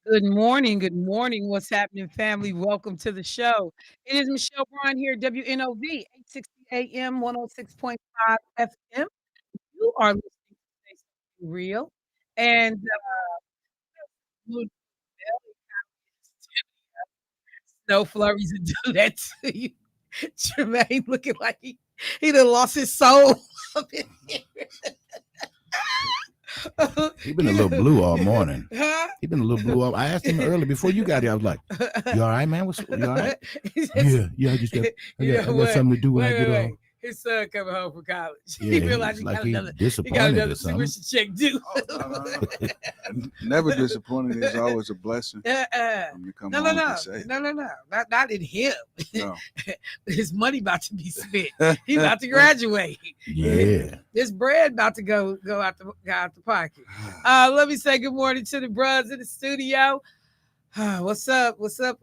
Good morning. Good morning. What's happening, family? Welcome to the show. It is Michelle Bryant here, WNOV, 860 AM, 106.5 FM. You are listening to Say Something Real. And little snow flurries and do that to you. Jermaine looking like he done lost his soul up in here. He been a little blue all morning. Huh? He been a little blue all. I asked him earlier before you got here. I was like, "You all right, man? You all right?" He says, Yeah. I you got, know I got what? something to do when I Wait, get wait, off. wait. His son coming home from college. Yeah, He realized it's he like got he another disappointed or something. tuition check due. Oh, no. Never disappointed. It's always a blessing when you come No, home and say, no. Not in him. no. His money about to be spent. He about to graduate. Yeah. This bread about to go out the pocket. Let me say good morning to the bros in the studio. What's up? What's up,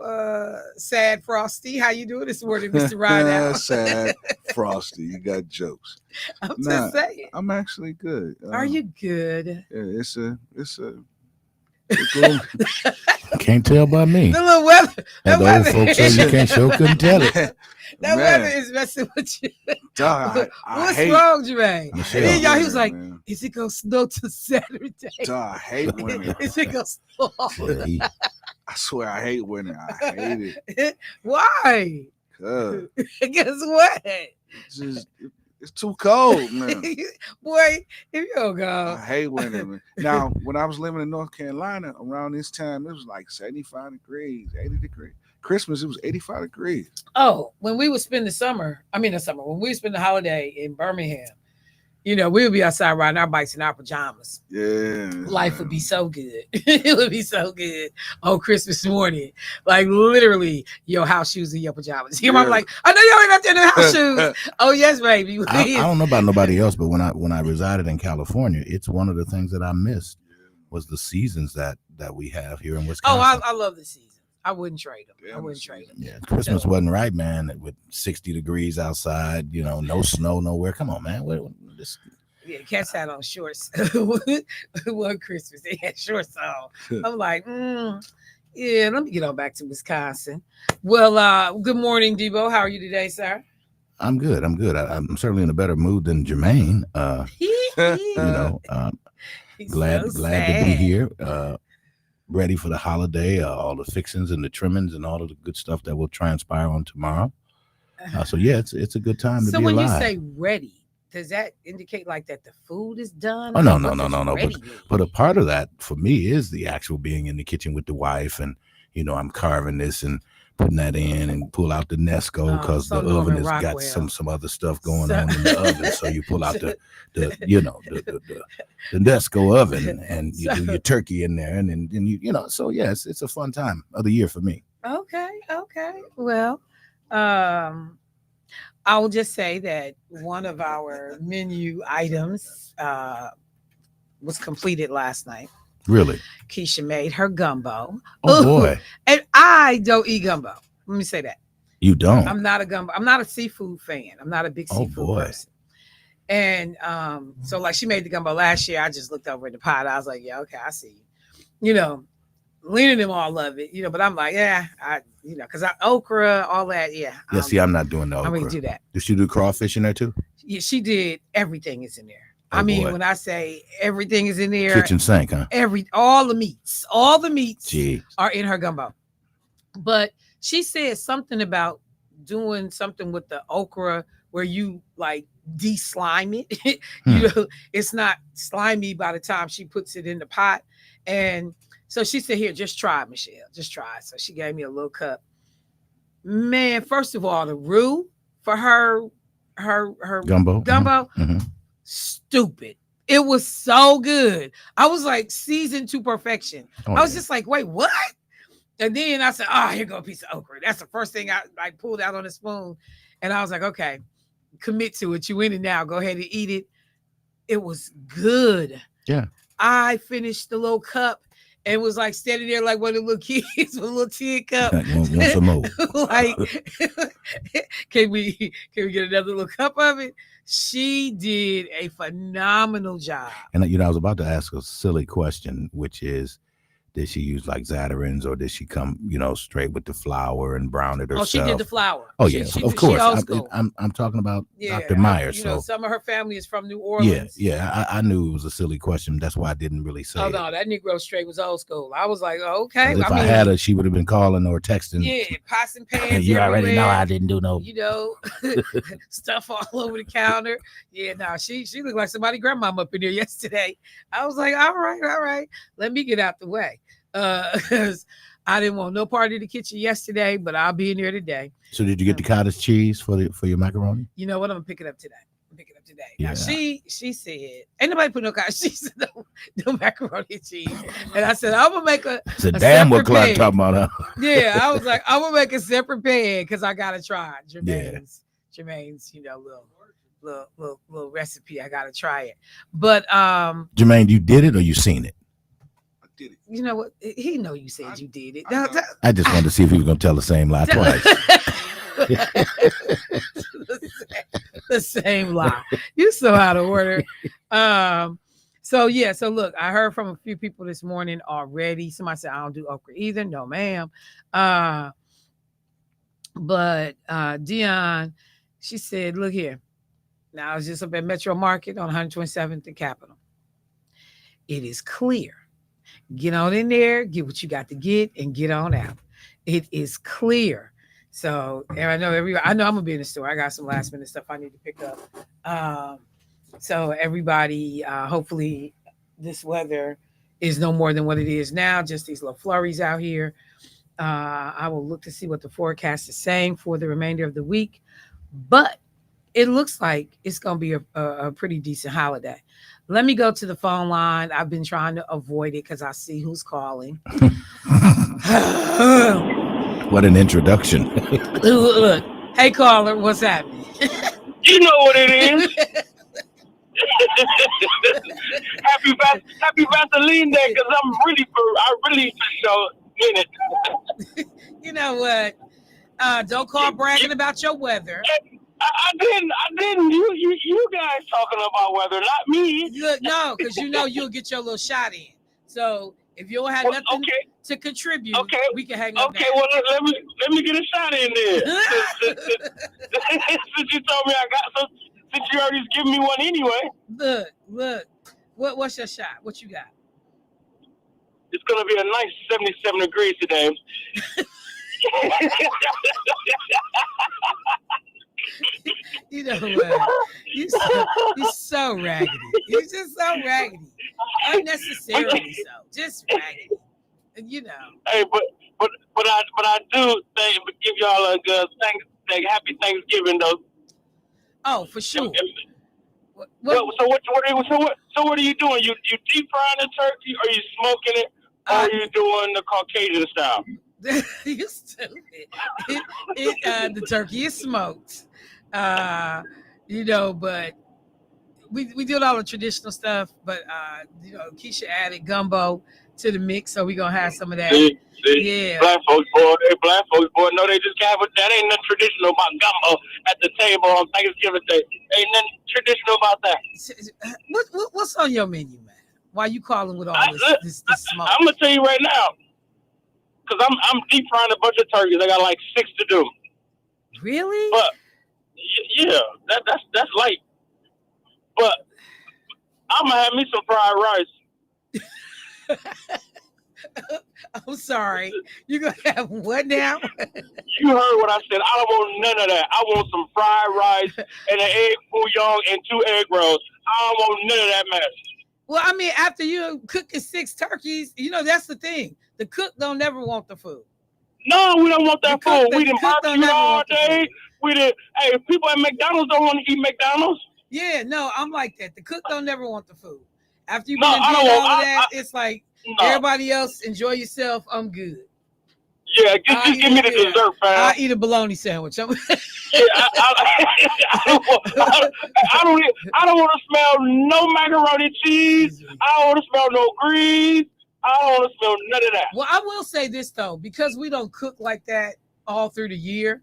Sad Frosty? How you doing this morning, Mr. Rideout? Sad Frosty. You got jokes. I'm Nah, just saying. I'm actually good. Are you good? Yeah, it's a gloom. Can't tell by me. The little weather. And the old folks say you can't show, couldn't tell it. That Man, weather is messing with you. dog, I What's hate, wrong, Jermaine? Michelle. And then y'all, he was like, man. "Is it gonna snow till Saturday? Dog, I hate winter. Is it gonna snow?" Yeah, he- I swear I hate winter. I hate it. Why? 'Cause Guess what? it's too cold, man. Boy, if you don't I go, hate winter, man. Now, when I was living in North Carolina, around this time, it was like 75 degrees, 80 degrees. Christmas, it was 85 degrees. oh, when we would spend the summer, when we would spend the holiday in Birmingham, we would be outside riding our bikes in our pajamas. Yeah. Life would be so good. It would be so good on Christmas morning. Like literally your house shoes and your pajamas. Your mom Yeah. like, I know y'all ain't out there in the house shoes. Oh yes, baby. I don't know about nobody else, but when I resided in California, it's one of the things that I missed was the seasons that we have here in Wisconsin. I love the season. I wouldn't trade them. Yeah, I wouldn't trade them. Yeah, Christmas wasn't right, man. With 60 degrees outside, no snow nowhere. Come on, man. Yeah, cats had on shorts. One Christmas, they had shorts on. I'm like, yeah, let me get on back to Wisconsin. Well, good morning, Debo. How are you today, sir? I'm good. I'm certainly in a better mood than Jermaine. He's Glad so to be sad. here. Ready for the holiday, all the fixings and the trimmings and all of the good stuff that will transpire on tomorrow. So yeah, it's a good time to So be when alive. you say ready, does that indicate like that the food is done? Oh no. What does ready mean? But a part of that for me is the actual being in the kitchen with the wife, and I'm carving this and putting that in and pull out the Nesco because so the oven Norman has got Rockwell. some other stuff going So- on in the oven. So you pull out the Nesco oven and you do your turkey in there, and then so yes, it's a fun time of the year for me. Okay. Well, I will just say that one of our menu items was completed last night. Really? Keisha made her gumbo. Oh Ooh, boy, and I don't eat gumbo. Let me say that. you don't? I'm not a gumbo. I'm not a seafood fan. I'm not a big Oh, seafood boy. person. And so like she made the gumbo last year. I just looked over at the pot. I was like, yeah, okay, I see you. Leaning them all love it, but I'm like, yeah, because okra, all that, yeah. Yeah, see, I'm not doing the I'm okra. gonna do that. Did she do crawfish in there too? Yeah, she did. Everything is in there. Oh, I mean, boy. when I say everything is in there, Kitchen sink, huh? all the meats Gee. are in her gumbo. But she said something about doing something with the okra where you like de-slime it. It's not slimy by the time she puts it in the pot. And so she said, here, just try it, Michelle. Just try it. So she gave me a little cup. Man, first of all, the roux for her Gumbo. gumbo, stupid. It was so good. I was like seasoned to perfection. Oh, I was yeah. just like, wait, what? And then I said, here go a piece of okra. That's the first thing I pulled out on a spoon. And I was like, okay, commit to it. You in it now. Go ahead and eat it. It was good. Yeah. I finished the little cup and was like standing there like one of the little kids with a little tin cup. Want some more? Like, can we get another little cup of it? She did a phenomenal job. And I was about to ask a silly question, which is, Did she use like Zatarain's, or did she come, straight with the flour and brown it herself? Oh, she did the flour. Oh yeah, of course. She old school. I'm talking about Yeah, Dr. Meyer. So some of her family is from New Orleans. Yeah. I knew it was a silly question. That's why I didn't really say. Oh it. no, that Negro straight was old school. I was like, oh, okay. If I had her, she would have been calling or texting. Yeah, pots and pans. You already know I didn't do no. Stuff all over the counter. Yeah, no, she looked like somebody grandmama up in there yesterday. I was like, all right, let me get out the way. Because I didn't want no part of the kitchen yesterday, but I'll be in there today. So did you get the cottage cheese for your macaroni? You know what? I'm gonna pick it up today. Yeah. Now she said, ain't nobody put no cottage cheese in no macaroni and cheese. And I said, I'm gonna make a damn what Clark talking about. Huh? Yeah, I was like, I'm gonna make a separate pan because I gotta try Jermaine's, little recipe. I gotta try it. But Jermaine, you did it or you seen it? Did it. You know what? He know you said you did it. I just wanted to see if he was gonna tell the same lie twice. The same lie. You so out of order. So look, I heard from a few people this morning already. Somebody said I don't do okra either. No, ma'am. But Dion, she said, look here. Now I was just up at Metro Market on 127th and Capitol. It is clear. Get on in there, get what you got to get, and get on out. It is clear. So, and I know I'm gonna be in the store. I got some last minute stuff I need to pick up. So everybody, hopefully this weather is no more than what it is now, just these little flurries out here. I will look to see what the forecast is saying for the remainder of the week, but it looks like it's gonna be a pretty decent holiday. Let me go to the phone line. I've been trying to avoid it because I see who's calling. What an introduction. Look, hey caller, what's happening? You know what it is. Happy Vaseline Day, because I really for sure in it. You know what? Don't call bragging about your weather. I didn't. You guys talking about weather, not me. Look, no, because you'll get your little shot in. So if you don't have nothing to contribute, we can hang up. Okay, well let me get a shot in there. Since you told me I got some, since you already giving me one anyway. Look. What's your shot? What you got? It's gonna be a nice 77 degrees today. You know what? You're so raggedy. You're just so raggedy. Unnecessarily so. Just raggedy. You know. Hey, but I do give y'all a good happy Thanksgiving though. Oh, for sure. So what are you doing? You deep frying the turkey, or you smoking it, or are you doing the Caucasian style? You stupid. The turkey is smoked. But we did all the traditional stuff, but Keisha added gumbo to the mix, so we're gonna have some of that. See? Yeah. Black folks, boy, no, they just have it. That ain't nothing traditional about gumbo at the table on Thanksgiving Day. Ain't nothing traditional about that. What's on your menu, man? Why you calling with all this smoke? I'm gonna tell you right now, because I'm deep frying a bunch of turkeys. I got like 6 to do. Really? But yeah, that's light. But I'm gonna have me some fried rice. I'm sorry. You're gonna have what now? You heard what I said. I don't want none of that. I want some fried rice and an egg bouillon and 2 egg rolls. I don't want none of that mess. Well, I mean, after you cooking 6 turkeys, that's the thing. The cook don't never want the food. No, we don't want that food. We didn't barbecue all day. Hey, people at McDonald's don't want to eat McDonald's. Yeah, no, I'm like that. The cook don't never want the food. After you've been doing all of that, it's like everybody else, enjoy yourself. I'm good. Yeah, just give me the dessert, fam. I'll eat a bologna sandwich. I don't want to smell no macaroni cheese. I don't want to smell no grease. I don't want to smell none of that. Well, I will say this though, because we don't cook like that all through the year.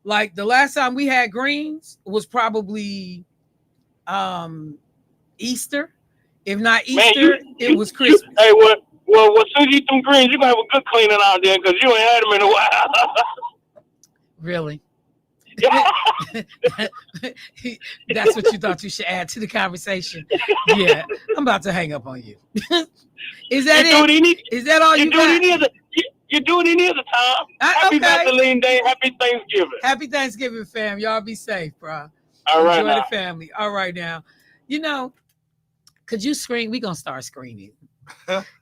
Like the last time we had greens was probably Easter. If not Easter, it was Christmas. Hey, Well, as soon as you eat them greens, you're going to have a good cleaning out there because you ain't had them in a while. Really? That's what you thought you should add to the conversation. Yeah, I'm about to hang up on you. Is that it? Is that all you got? You do it any other time. Happy Vaseline Day. Happy Thanksgiving. Happy Thanksgiving, fam. Y'all be safe, bro. All right. Enjoy the family. All right now. Could you screen? We gonna start screening.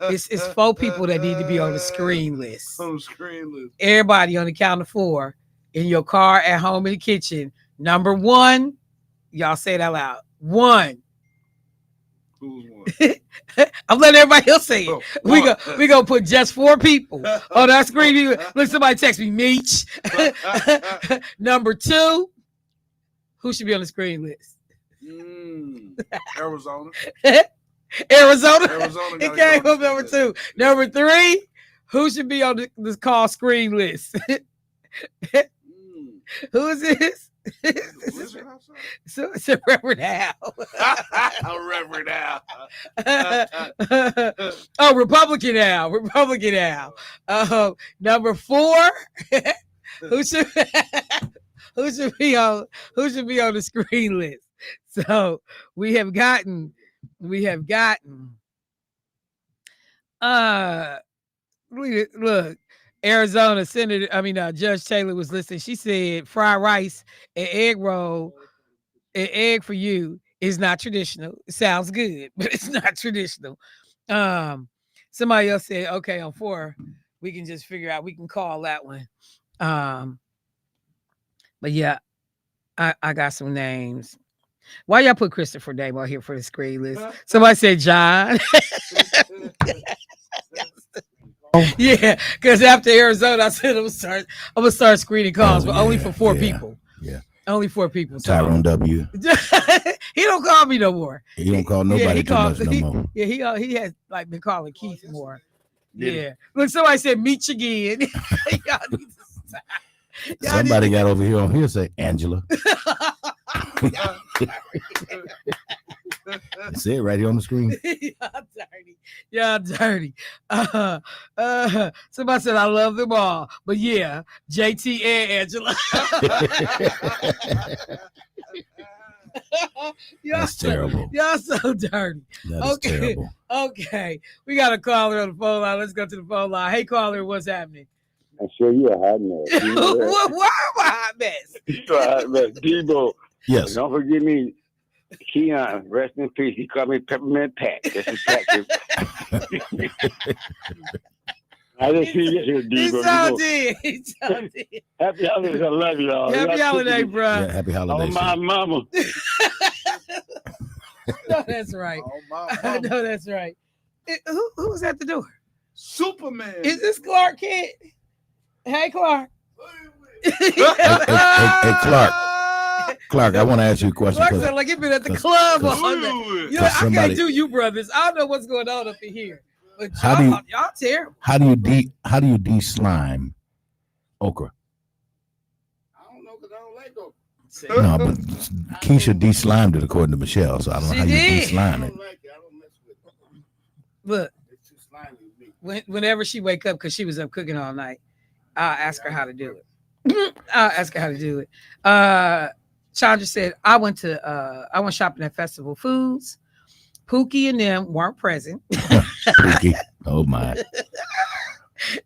It's 4 people that need to be on the screen list. On the screen list. Everybody on the count of 4 in your car, at home, in the kitchen. Number 1, y'all say it out loud. 1. Who's 1? I'm letting everybody else say it. Oh, we gonna put just 4 people on our screen. Look, somebody text me, Meech. Number 2, who should be on the screen list? Arizona. Arizona. It came up number 2. Number 3, who should be on this call screen list? Who is this? So it's a Reverend Al. Reverend Al. Oh, Republican Al. Number 4, who should be on the screen list? So we have gotten look, Arizona Senator, Judge Taylor was listening. She said fried rice and egg roll and egg for you is not traditional. It sounds good, but it's not traditional. Somebody else said, okay, on 4, we can just figure out, we can call that one. But yeah, I got some names. Why y'all put Christopher name on here for the screen list? Somebody said John. Yeah, because after Arizona, I said I'm gonna start screening calls, but only for 4 people. Yeah, only 4 people. So. Tyrone W. He don't call me no more. He don't call nobody too much no more. Yeah, he has like been calling Keith more. Yeah. Look, somebody said meet you again. Y'all need to stop. Somebody got over here on here say Angela. That's it right here on the screen. Y'all dirty. Somebody said I love them all, but yeah, JT and Angela. That's terrible. Y'all so dirty. That is terrible. Okay, we got a caller on the phone line. Let's go to the phone line. Hey, caller, what's happening? I'm sure you're a hot mess. Why am I a hot mess? You're a hot mess. Debo. Yes. Don't forget me. Keon, rest in peace. He called me Peppermint Pat. That's his practice. I just see you here, Debo. He's all dead. Happy holidays. I love y'all. Happy holiday, bro. Yeah, happy holidays. Oh, my mama. No, that's right. Oh, my I know that's right. Who's at the door? Superman. Is this Clark Kent? Hey, Clark. Hey, Clark, I want to ask you a question. Clark sound like you've been at the club all day. I can't do you brothers. I don't know what's going on up in here. But y'all terrible. How do you de-slime okra? I don't know because I don't like okra. No, but Keisha de-slimed it according to Michelle, so I don't know how you de-slime I it. don't like it. I don't mess with it. Look, It's too slimy with me. whenever she wake up, because she was up cooking all night, I'll ask her how to do it. Chandra said, I went shopping at Festival Foods. Pookie and them weren't present. Pookie. Oh my.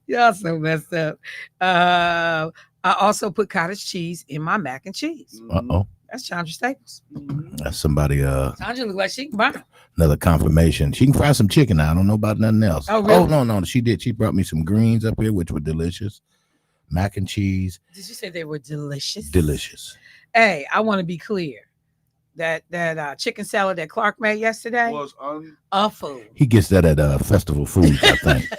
Y'all so messed up. I also put cottage cheese in my mac and cheese. Uh-oh. That's Chandra Staples. That's somebody Chandra look like she can buy. Another confirmation. She can fry some chicken. I don't know about nothing else. Oh, really? No, she did. She brought me some greens up here, which were delicious. Mac and cheese. Did you say they were delicious? Delicious. Hey, I want to be clear. That chicken salad that Clark made yesterday Was a food. He gets that at Festival Foods, I think.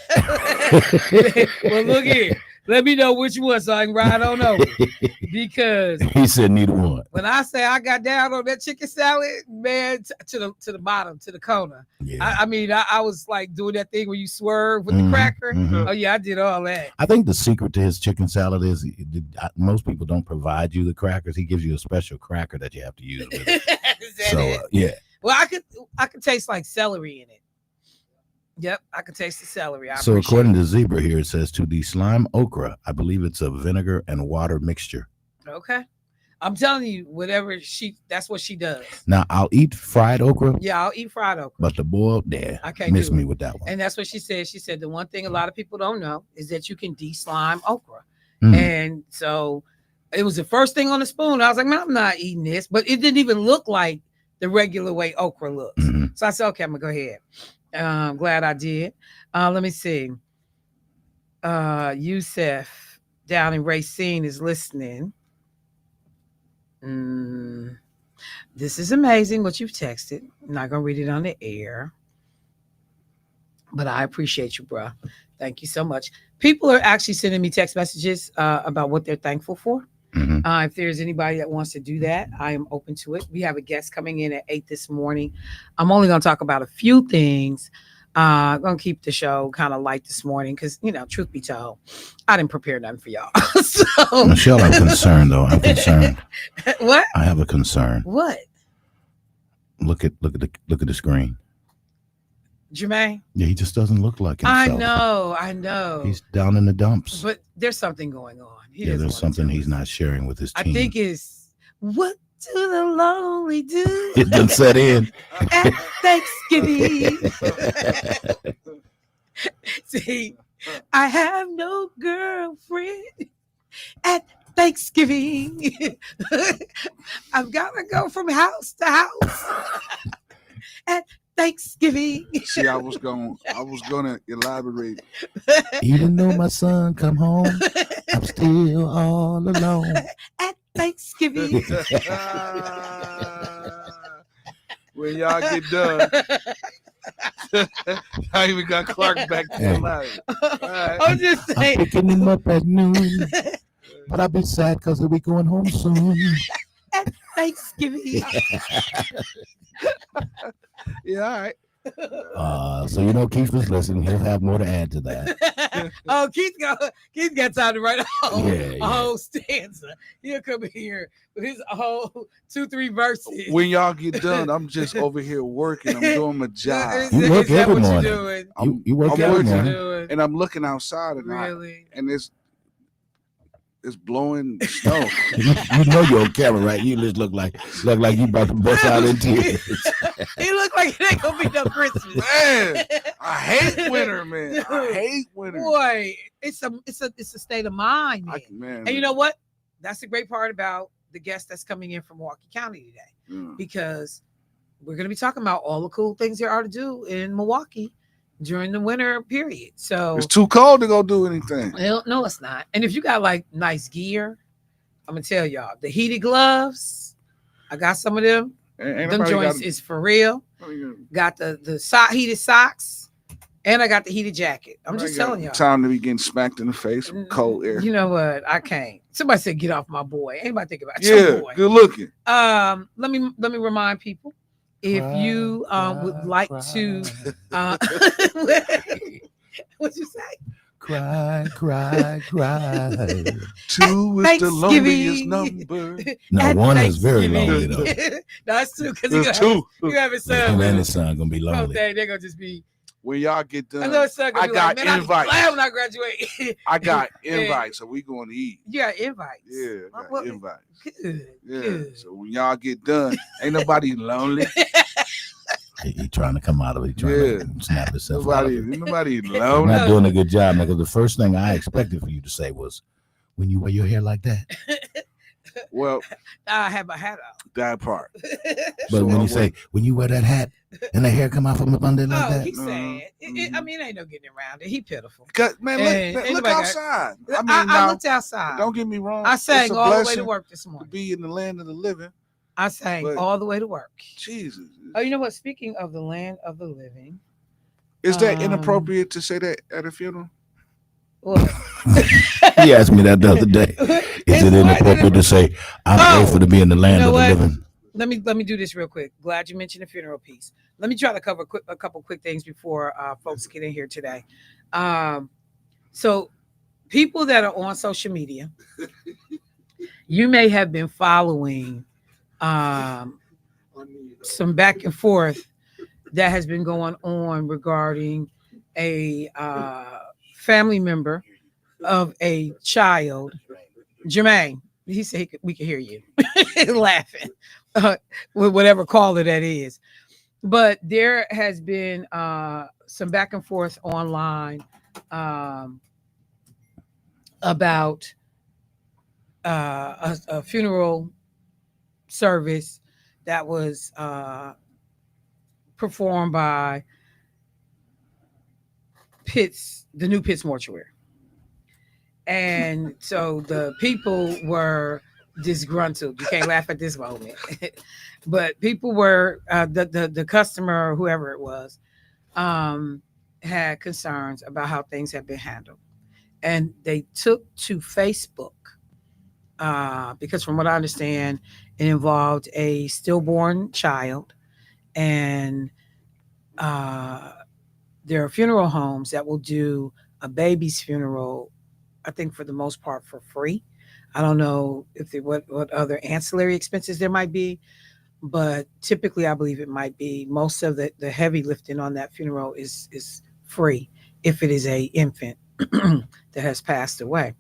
Well, look here. Let me know which one so I can ride on over. Because he said neither one. when I say I got down on that chicken salad, man, to the bottom, to the corner. Yeah. I was like doing that thing where you swerve with the cracker. Mhm. Oh yeah, I did all that. I think the secret to his chicken salad is most people don't provide you the crackers. He gives you a special cracker that you have to use with it. Is that So it? yeah. Well, I could taste like celery in it. Yep, I can taste the celery. I So appreciate according it. to Zebra here, it says to deslime okra, I believe it's a vinegar and water mixture. Okay. I'm telling you, that's what she does. Now I'll eat fried okra, Yeah, I'll eat fried okra. but the boiled, there, I can't miss do me it. with that one. And that's what she said. She said the one thing a lot of people don't know is that you can de-slime okra. Mm. And so it was the first thing on the spoon. I was like, man, I'm not eating this. But it didn't even look like the regular way okra looks. Mhm. So I said, okay, I'm going to go ahead. I'm glad I did. Let me see. Yusef down in Racine is listening. This is amazing what you've texted. I'm not going to read it on the air. But I appreciate you, bro. Thank you so much. People are actually sending me text messages about what they're thankful for. Mhm. If there's anybody that wants to do that, I am open to it. We have a guest coming in at 8 this morning. I'm only going to talk about a few things. I'm going to keep the show kind of light this morning because, truth be told, I didn't prepare nothing for y'all. So, Michelle, I'm concerned though. I'm concerned. What? I have a concern. What? Look at the screen. Jermaine? Yeah, he just doesn't look like himself. I know. He's down in the dumps. But there's something going on. There's something he's not sharing with his team. I think it's what do the lonely do? It done set in. At Thanksgiving. See, I have no girlfriend at Thanksgiving. I've got to go from house to house at Thanksgiving. See, I was gonna elaborate. Even though my son come home, I'm still all alone at Thanksgiving. When y'all get done, I even got Clark back to life. Right. I'm just saying. I'm picking him up at noon, but I'll be sad because he'll be going home soon. At Thanksgiving. Yeah, all right. So Keith was listening. He'll have more to add to that. Oh, Keith got time to write a whole Yeah. stanza. He'll come here with his whole 2-3 verses. When y'all get done, I'm just over here working. I'm doing my job. You work Is that every what morning. you're doing? You work I'm every working. morning. Doing? And I'm looking outside and Really? and it's blowing snow. You know you're on camera, right? You just look like you about to bust out in tears. He look like it ain't gonna be no Christmas. Man, I hate winter, man. I hate winter. Boy, it's a state of mind, man. Man. And you know what? That's the great part about the guest that's coming in from Milwaukee County today, because we're going to be talking about all the cool things there are to do in Milwaukee during the winter period. So it's too cold to go do anything. No, it's not. And if you got like nice gear, I'm gonna tell y'all the heated gloves. I got some of them. Them joints is for real. Got the heated socks, and I got the heated jacket. I'm just telling y'all. Time to be getting smacked in the face with cold air. You know what? I can't. Somebody said, "Get off my boy." Anybody think about your boy? Good looking. Let me remind people, if you would like to, what'd you say? Cry. 2 is the loneliest number. No, 1 is very lonely though. No, it's 2 because There's 2. You have his son. And his son gonna be lonely. They're gonna just be. When y'all get done, I know his son gonna I be got like, man, invites. I'm glad when I graduate. I got invites, so we going to eat. You got invites. Yeah, I got invites. Good. Yeah. Good. So when y'all get done, ain't nobody lonely. He trying to come out of it. He trying to snap himself out of it. Nobody I'm lonely. not doing a good job, because the first thing I expected for you to say was, when you wear your hair like that. Well, I have my hat out. that part. But So when you say, when you wear that hat and the hair come out from up under like that. He's sad. I mean, ain't no getting around it. He pitiful. Man, look outside. I looked outside. Don't get me wrong. I sang all the way to work this to morning. be in the land of the living. I sang all the way to work. Jesus. Oh, you know what? Speaking of the land of the living. Is that inappropriate to say that at a funeral? What? He asked me that the other day. Is it inappropriate to say, I'm grateful to be in the land of the living? Let me do this real quick. Glad you mentioned the funeral piece. Let me try to cover a couple quick things before folks get in here today. So people that are on social media, you may have been following some back and forth that has been going on regarding a family member of a child, Jermaine. He said we can hear you laughing with whatever caller that is. But there has been some back and forth online um, about a funeral service that was performed by the new Pitts Mortuary. And so the people were disgruntled. You can't laugh at this moment. But people were, the customer, whoever it was, had concerns about how things had been handled. And they took to Facebook because, from what I understand, it involved a stillborn child. And there are funeral homes that will do a baby's funeral, I think for the most part for free. I don't know if what other ancillary expenses there might be, but typically I believe it might be most of the heavy lifting on that funeral is free if it is a infant that has passed away.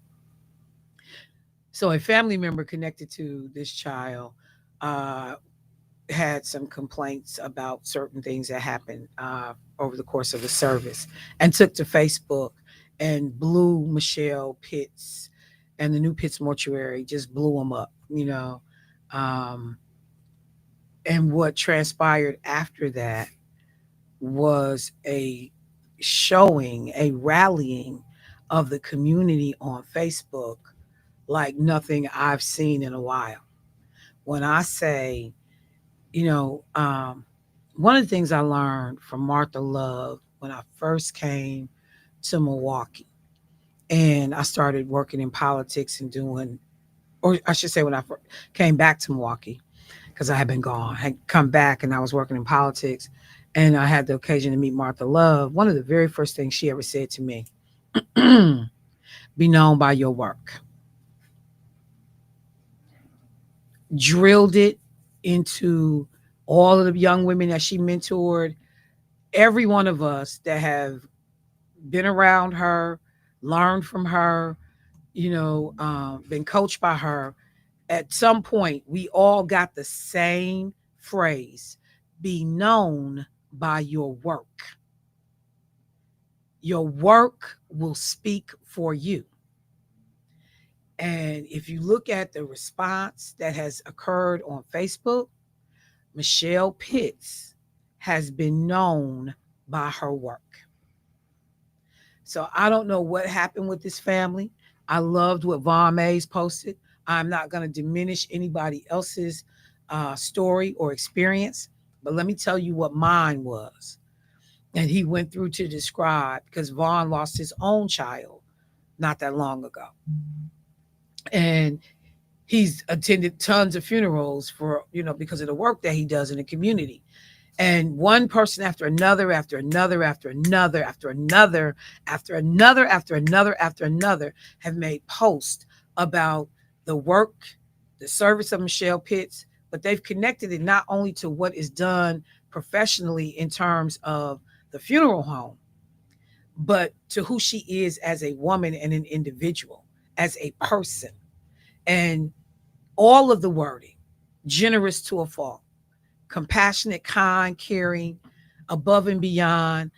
So a family member connected to this child had some complaints about certain things that happened over the course of the service, and took to Facebook and blew Michelle Pitts and the new Pitts Mortuary, just blew them up, Um, and what transpired after that was a showing, a rallying of the community on Facebook like nothing I've seen in a while. When I say, one of the things I learned from Martha Love when I first came to Milwaukee and I started working in politics and doing, or I should say, when I came back to Milwaukee, because I had been gone, I had come back and I was working in politics, and I had the occasion to meet Martha Love. One of the very first things she ever said to me, be known by your work. Drilled it into all of the young women that she mentored, every one of us that have been around her, learned from her, been coached by her. At some point, we all got the same phrase: be known by your work. Your work will speak for you. And if you look at the response that has occurred on Facebook, Michelle Pitts has been known by her work. So I don't know what happened with this family. I loved what Von Mays posted. I'm not going to diminish anybody else's story or experience, but let me tell you what mine was. And he went through to describe, because Vaughn lost his own child not that long ago. And he's attended tons of funerals for, because of the work that he does in the community. And one person after another, after another, after another, after another, after another, after another, after another have made posts about the work, the service of Michelle Pitts, but they've connected it not only to what is done professionally in terms of the funeral home, but to who she is as a woman and an individual, as a person. And all of the wording, generous to a fault, compassionate, kind, caring, above and beyond,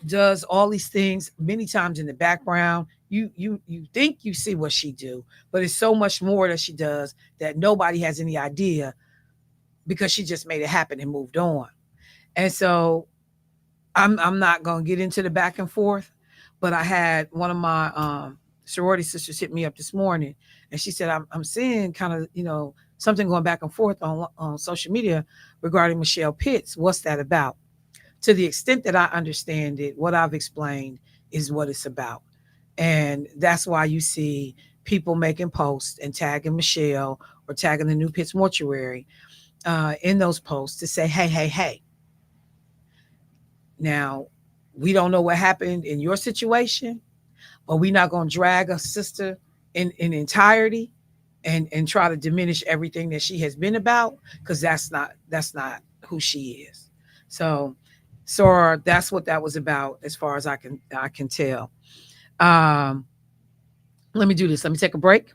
does all these things many times in the background. You think you see what she do, but it's so much more that she does that nobody has any idea, because she just made it happen and moved on. And so I'm not going to get into the back and forth, but I had one of my sorority sisters hit me up this morning, and she said, I'm seeing kind of, something going back and forth on social media regarding Michelle Pitts. What's that about? To the extent that I understand it, what I've explained is what it's about. And that's why you see people making posts and tagging Michelle or tagging the new Pitts Mortuary in those posts to say, hey, hey, hey. Now, we don't know what happened in your situation, but we're not going to drag a sister in entirety and try to diminish everything that she has been about, because that's not who she is. So So that's what that was about, as far as I can tell. Um, Let me do this. Let me take a break.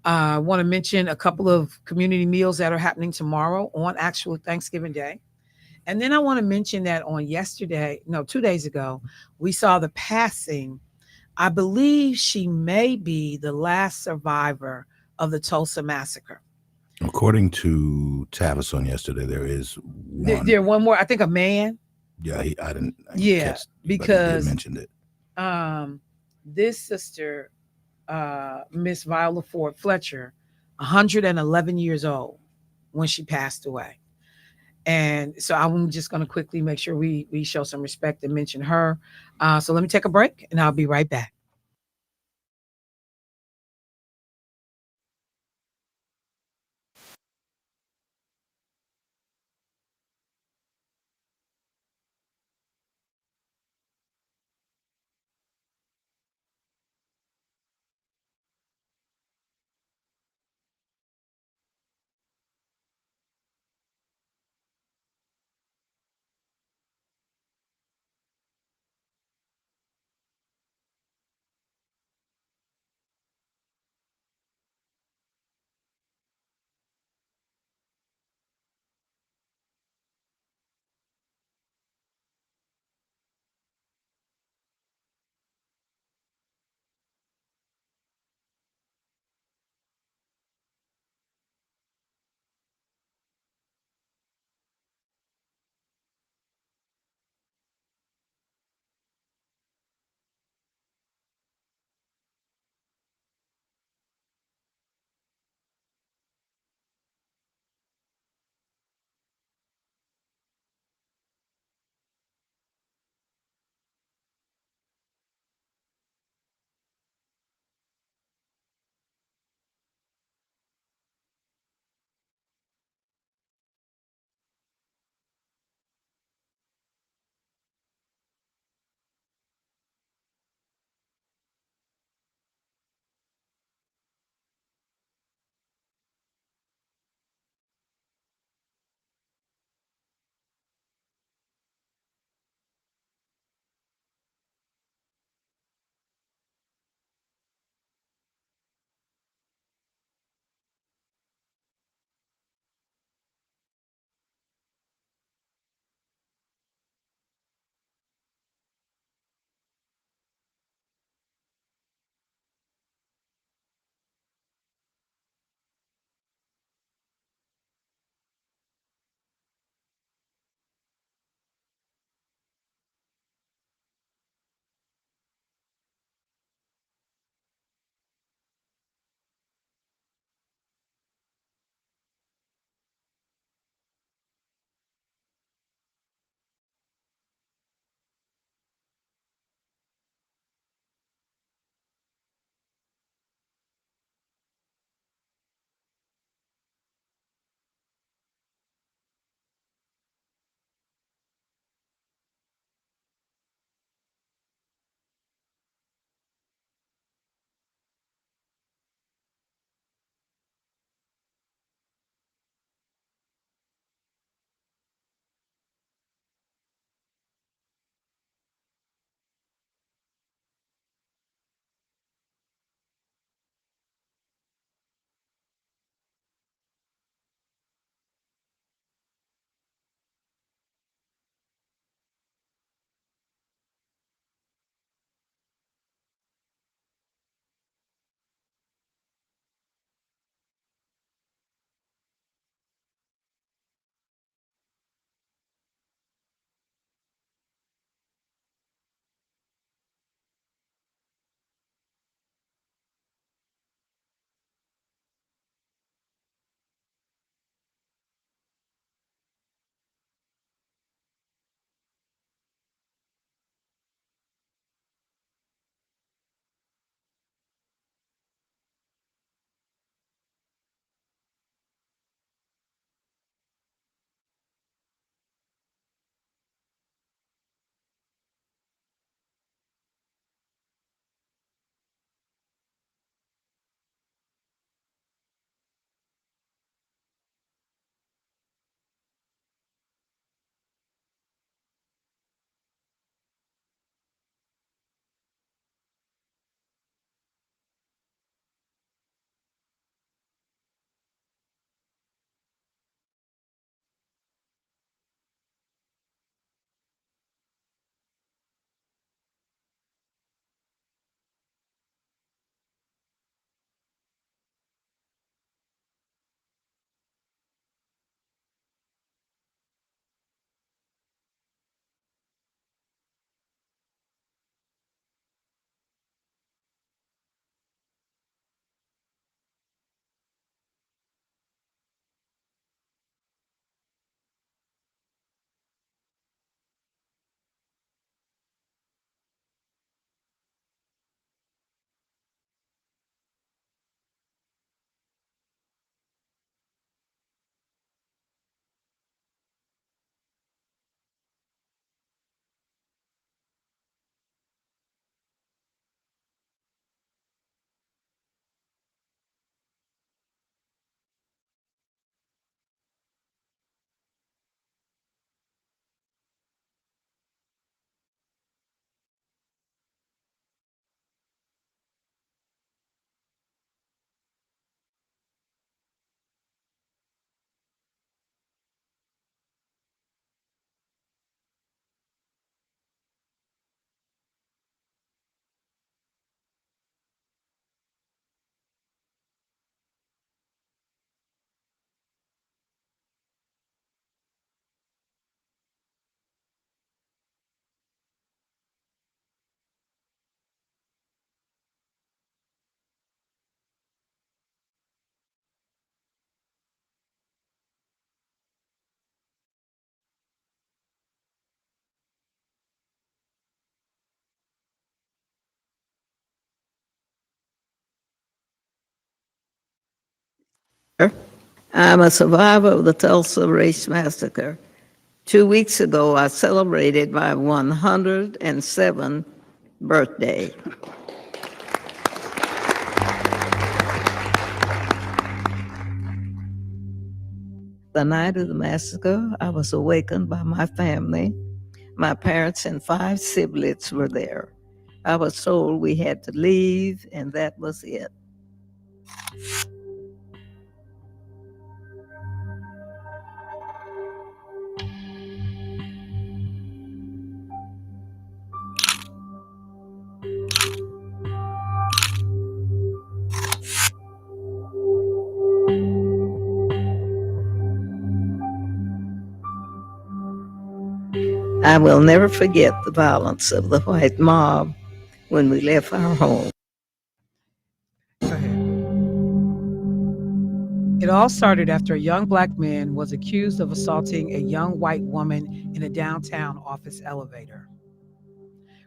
I want to mention a couple of community meals that are happening tomorrow on actual Thanksgiving Day. And then I want to mention that on yesterday, no, 2 days ago, we saw the passing. I believe she may be the last survivor of the Tulsa massacre. According to Tavis on yesterday, there is one. There one more, I think a man. Yeah, I didn't Yeah, catch, but he did because mention it. this sister, Miss Viola Ford Fletcher, 111 years old when she passed away. And so I'm just going to quickly make sure we show some respect and mention her. So let me take a break and I'll be right back. I'm a survivor of the Tulsa Race Massacre. 2 weeks ago, I celebrated my 107th birthday. The night of the massacre, I was awakened by my family. My parents and 5 siblings were there. I was told we had to leave, and that was it. I will never forget the violence of the white mob when we left our home. Go ahead. It all started after a young black man was accused of assaulting a young white woman in a downtown office elevator.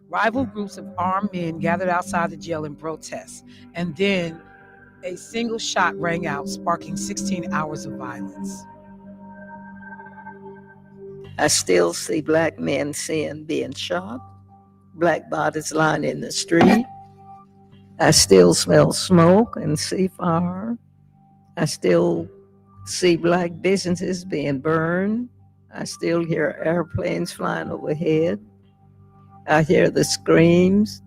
Rival groups of armed men gathered outside the jail in protest, and then a single shot rang out, sparking 16 hours of violence. I still see black men seen being shot, black bodies lying in the street. I still smell smoke and see fire. I still see black businesses being burned. I still hear airplanes flying overhead. I hear the screams.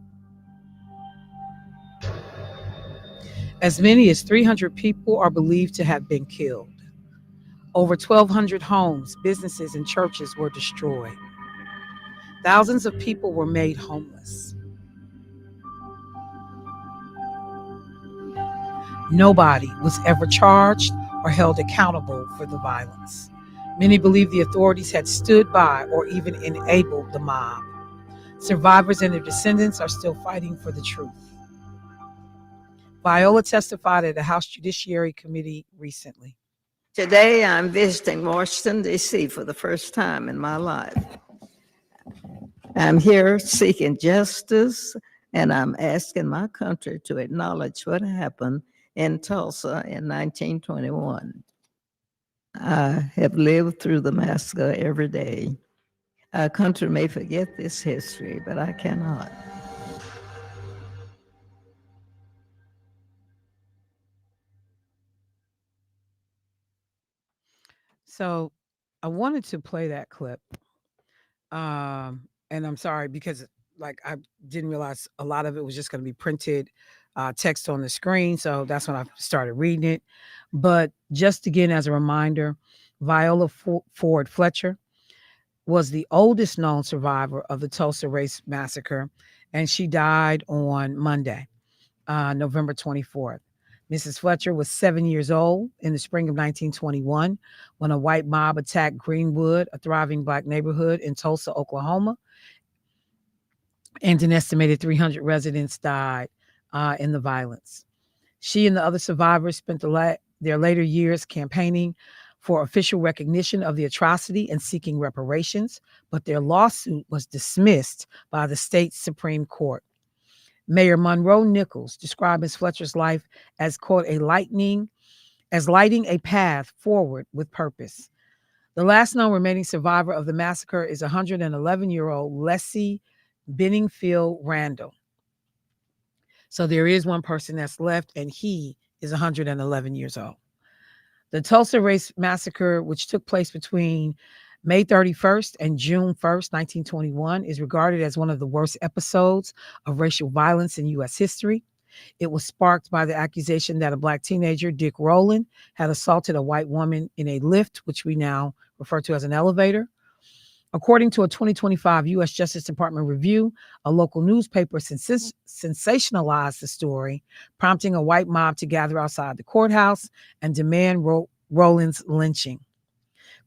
As many as 300 people are believed to have been killed. Over 1,200 homes, businesses, and churches were destroyed. Thousands of people were made homeless. Nobody was ever charged or held accountable for the violence. Many believe the authorities had stood by or even enabled the mob. Survivors and their descendants are still fighting for the truth. Viola testified at a House Judiciary Committee recently. Today, I'm visiting Washington, D.C. for the first time in my life. I'm here seeking justice, and I'm asking my country to acknowledge what happened in Tulsa in 1921. I have lived through the massacre every day. Our country may forget this history, but I cannot. So I wanted to play that clip. And I'm sorry because like I didn't realize a lot of it was just going to be printed text on the screen. So that's when I started reading it. But just again, as a reminder, Viola Ford Fletcher was the oldest known survivor of the Tulsa Race Massacre, and she died on Monday, November 24th. Mrs. Fletcher was 7 years old in the spring of 1921 when a white mob attacked Greenwood, a thriving black neighborhood in Tulsa, Oklahoma, and an estimated 300 residents died in the violence. She and the other survivors spent their later years campaigning for official recognition of the atrocity and seeking reparations, but their lawsuit was dismissed by the state Supreme Court. Mayor Monroe Nichols described Ms. Fletcher's life as, quote, lighting a path forward with purpose. The last known remaining survivor of the massacre is 111-year-old Leslie Benningfield Randall. So there is one person that's left, and he is 111 years old. The Tulsa Race Massacre, which took place between May 31st and June 1st, 1921, is regarded as one of the worst episodes of racial violence in U.S. history. It was sparked by the accusation that a black teenager, Dick Rowland, had assaulted a white woman in a lift, which we now refer to as an elevator. According to a 2025 U.S. Justice Department review, a local newspaper sensationalized the story, prompting a white mob to gather outside the courthouse and demand Rowland's lynching.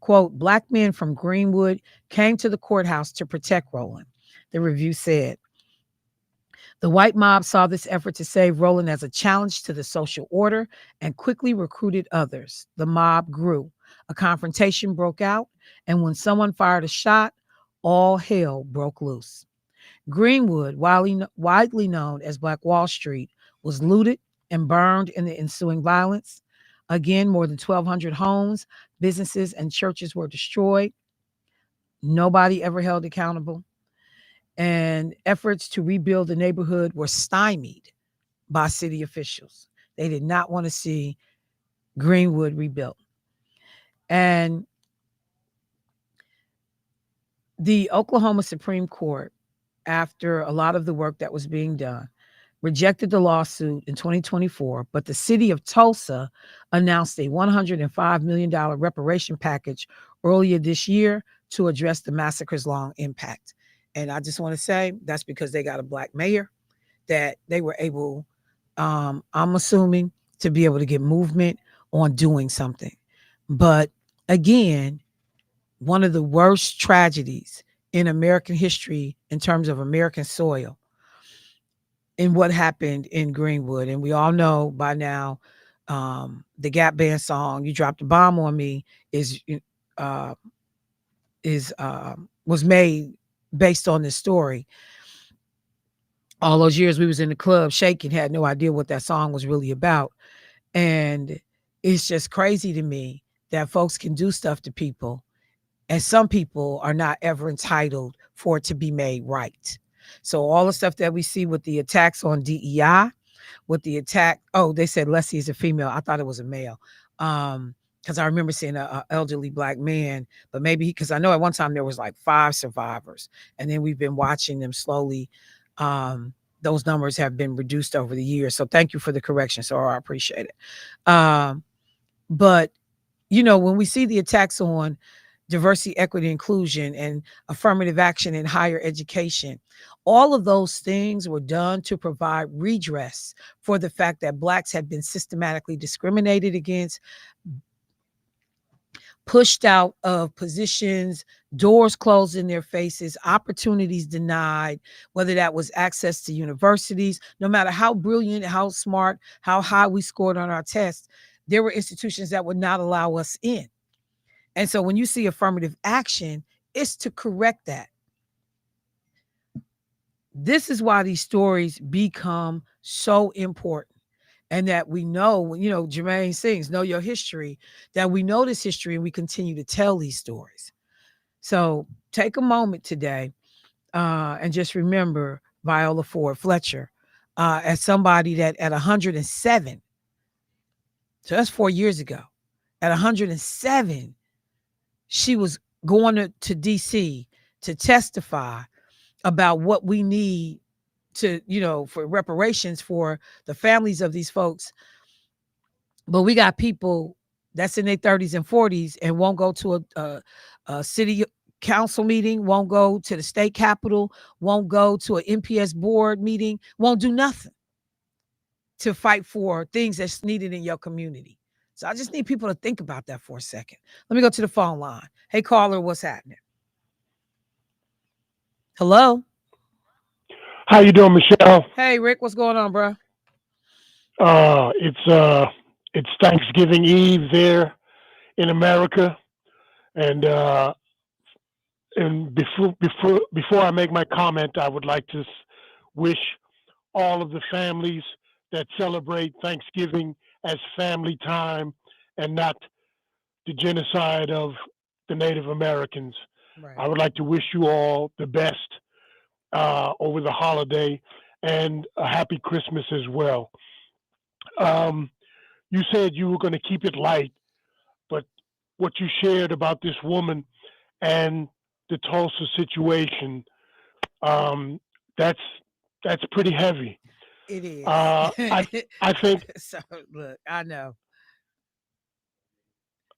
Quote, black men from Greenwood came to the courthouse to protect Rowland, the review said. The white mob saw this effort to save Rowland as a challenge to the social order and quickly recruited others. The mob grew. A confrontation broke out, and when someone fired a shot, all hell broke loose. Greenwood, widely known as Black Wall Street, was looted and burned in the ensuing violence. Again, more than 1,200 homes, businesses, and churches were destroyed. Nobody ever held accountable. And efforts to rebuild the neighborhood were stymied by city officials. They did not want to see Greenwood rebuilt. And the Oklahoma Supreme Court, after a lot of the work that was being done, rejected the lawsuit in 2024, but the city of Tulsa announced a $105 million reparation package earlier this year to address the massacre's long impact. And I just want to say that's because they got a black mayor, that they were able, I'm assuming, to be able to get movement on doing something. But again, one of the worst tragedies in American history in terms of American soil in what happened in Greenwood. And we all know by now, the Gap Band song, You Dropped a Bomb on Me, was made based on this story. All those years we was in the club shaking, had no idea what that song was really about. And it's just crazy to me that folks can do stuff to people, and some people are not ever entitled for it to be made right. So all the stuff that we see with the attacks on DEI, with the attack, they said Leslie is a female. I thought it was a male. Because I remember seeing a elderly black man, but maybe because I know at one time there was like 5 survivors, and then we've been watching them slowly. Those numbers have been reduced over the years. So thank you for the correction, Sarah. I appreciate it. But when we see the attacks on diversity, equity, inclusion, and affirmative action in higher education, all of those things were done to provide redress for the fact that Blacks had been systematically discriminated against, pushed out of positions, doors closed in their faces, opportunities denied, whether that was access to universities. No matter how brilliant, how smart, how high we scored on our tests, there were institutions that would not allow us in. And so when you see affirmative action, it's to correct that. This is why these stories become so important. And that we know, Jermaine sings, know your history, that we know this history and we continue to tell these stories. So take a moment today and just remember Viola Ford Fletcher as somebody that at 107, so that's 4 years ago, at 107, she was going to DC to testify about what we need to, for reparations for the families of these folks. But we got people that's in their 30s and 40s and won't go to a city council meeting, won't go to the state capitol, won't go to an MPS board meeting, won't do nothing to fight for things that's needed in your community. So I just need people to think about that for a second. Let me go to the phone line. Hey, caller, what's happening? Hello? How you doing, Michelle? Hey, Rick, what's going on, bro? It's Thanksgiving Eve there in America, and before I make my comment, I would like to wish all of the families that celebrate Thanksgiving as family time and not the genocide of the Native Americans. Right. I would like to wish you all the best over the holiday and a happy Christmas as well. You said you were going to keep it light, but what you shared about this woman and the Tulsa situation, that's pretty heavy. It is. I think. So look, I know.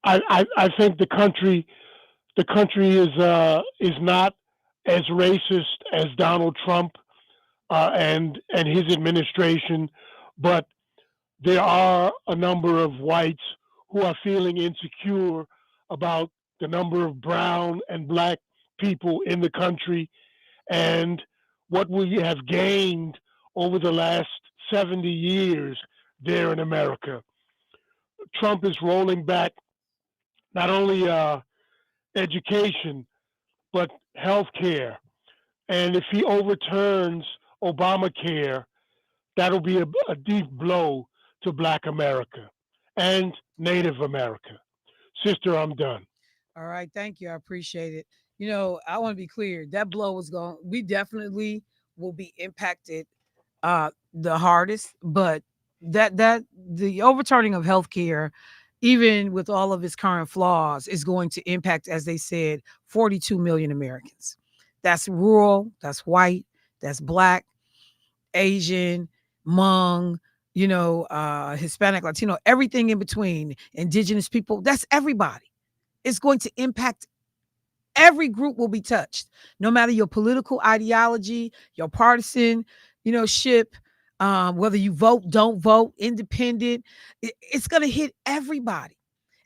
I think the country is not as racist as Donald Trump and his administration, but there are a number of whites who are feeling insecure about the number of brown and black people in the country and what we have gained over the last 70 years there in America. Trump is rolling back not only education, but health care. And if he overturns Obamacare, that'll be a deep blow to Black America and Native America. Sister, I'm done. All right, thank you. I appreciate it. I want to be clear. That blow was going. We definitely will be impacted the hardest, but that the overturning of healthcare, even with all of its current flaws, is going to impact, as they said, 42 million Americans. That's rural, that's white, that's black, Asian, Hmong, Hispanic, Latino, everything in between, indigenous people. That's everybody. It's going to impact every group will be touched, no matter your political ideology, your partisan, ship, whether you vote, don't vote, independent. It's going to hit everybody.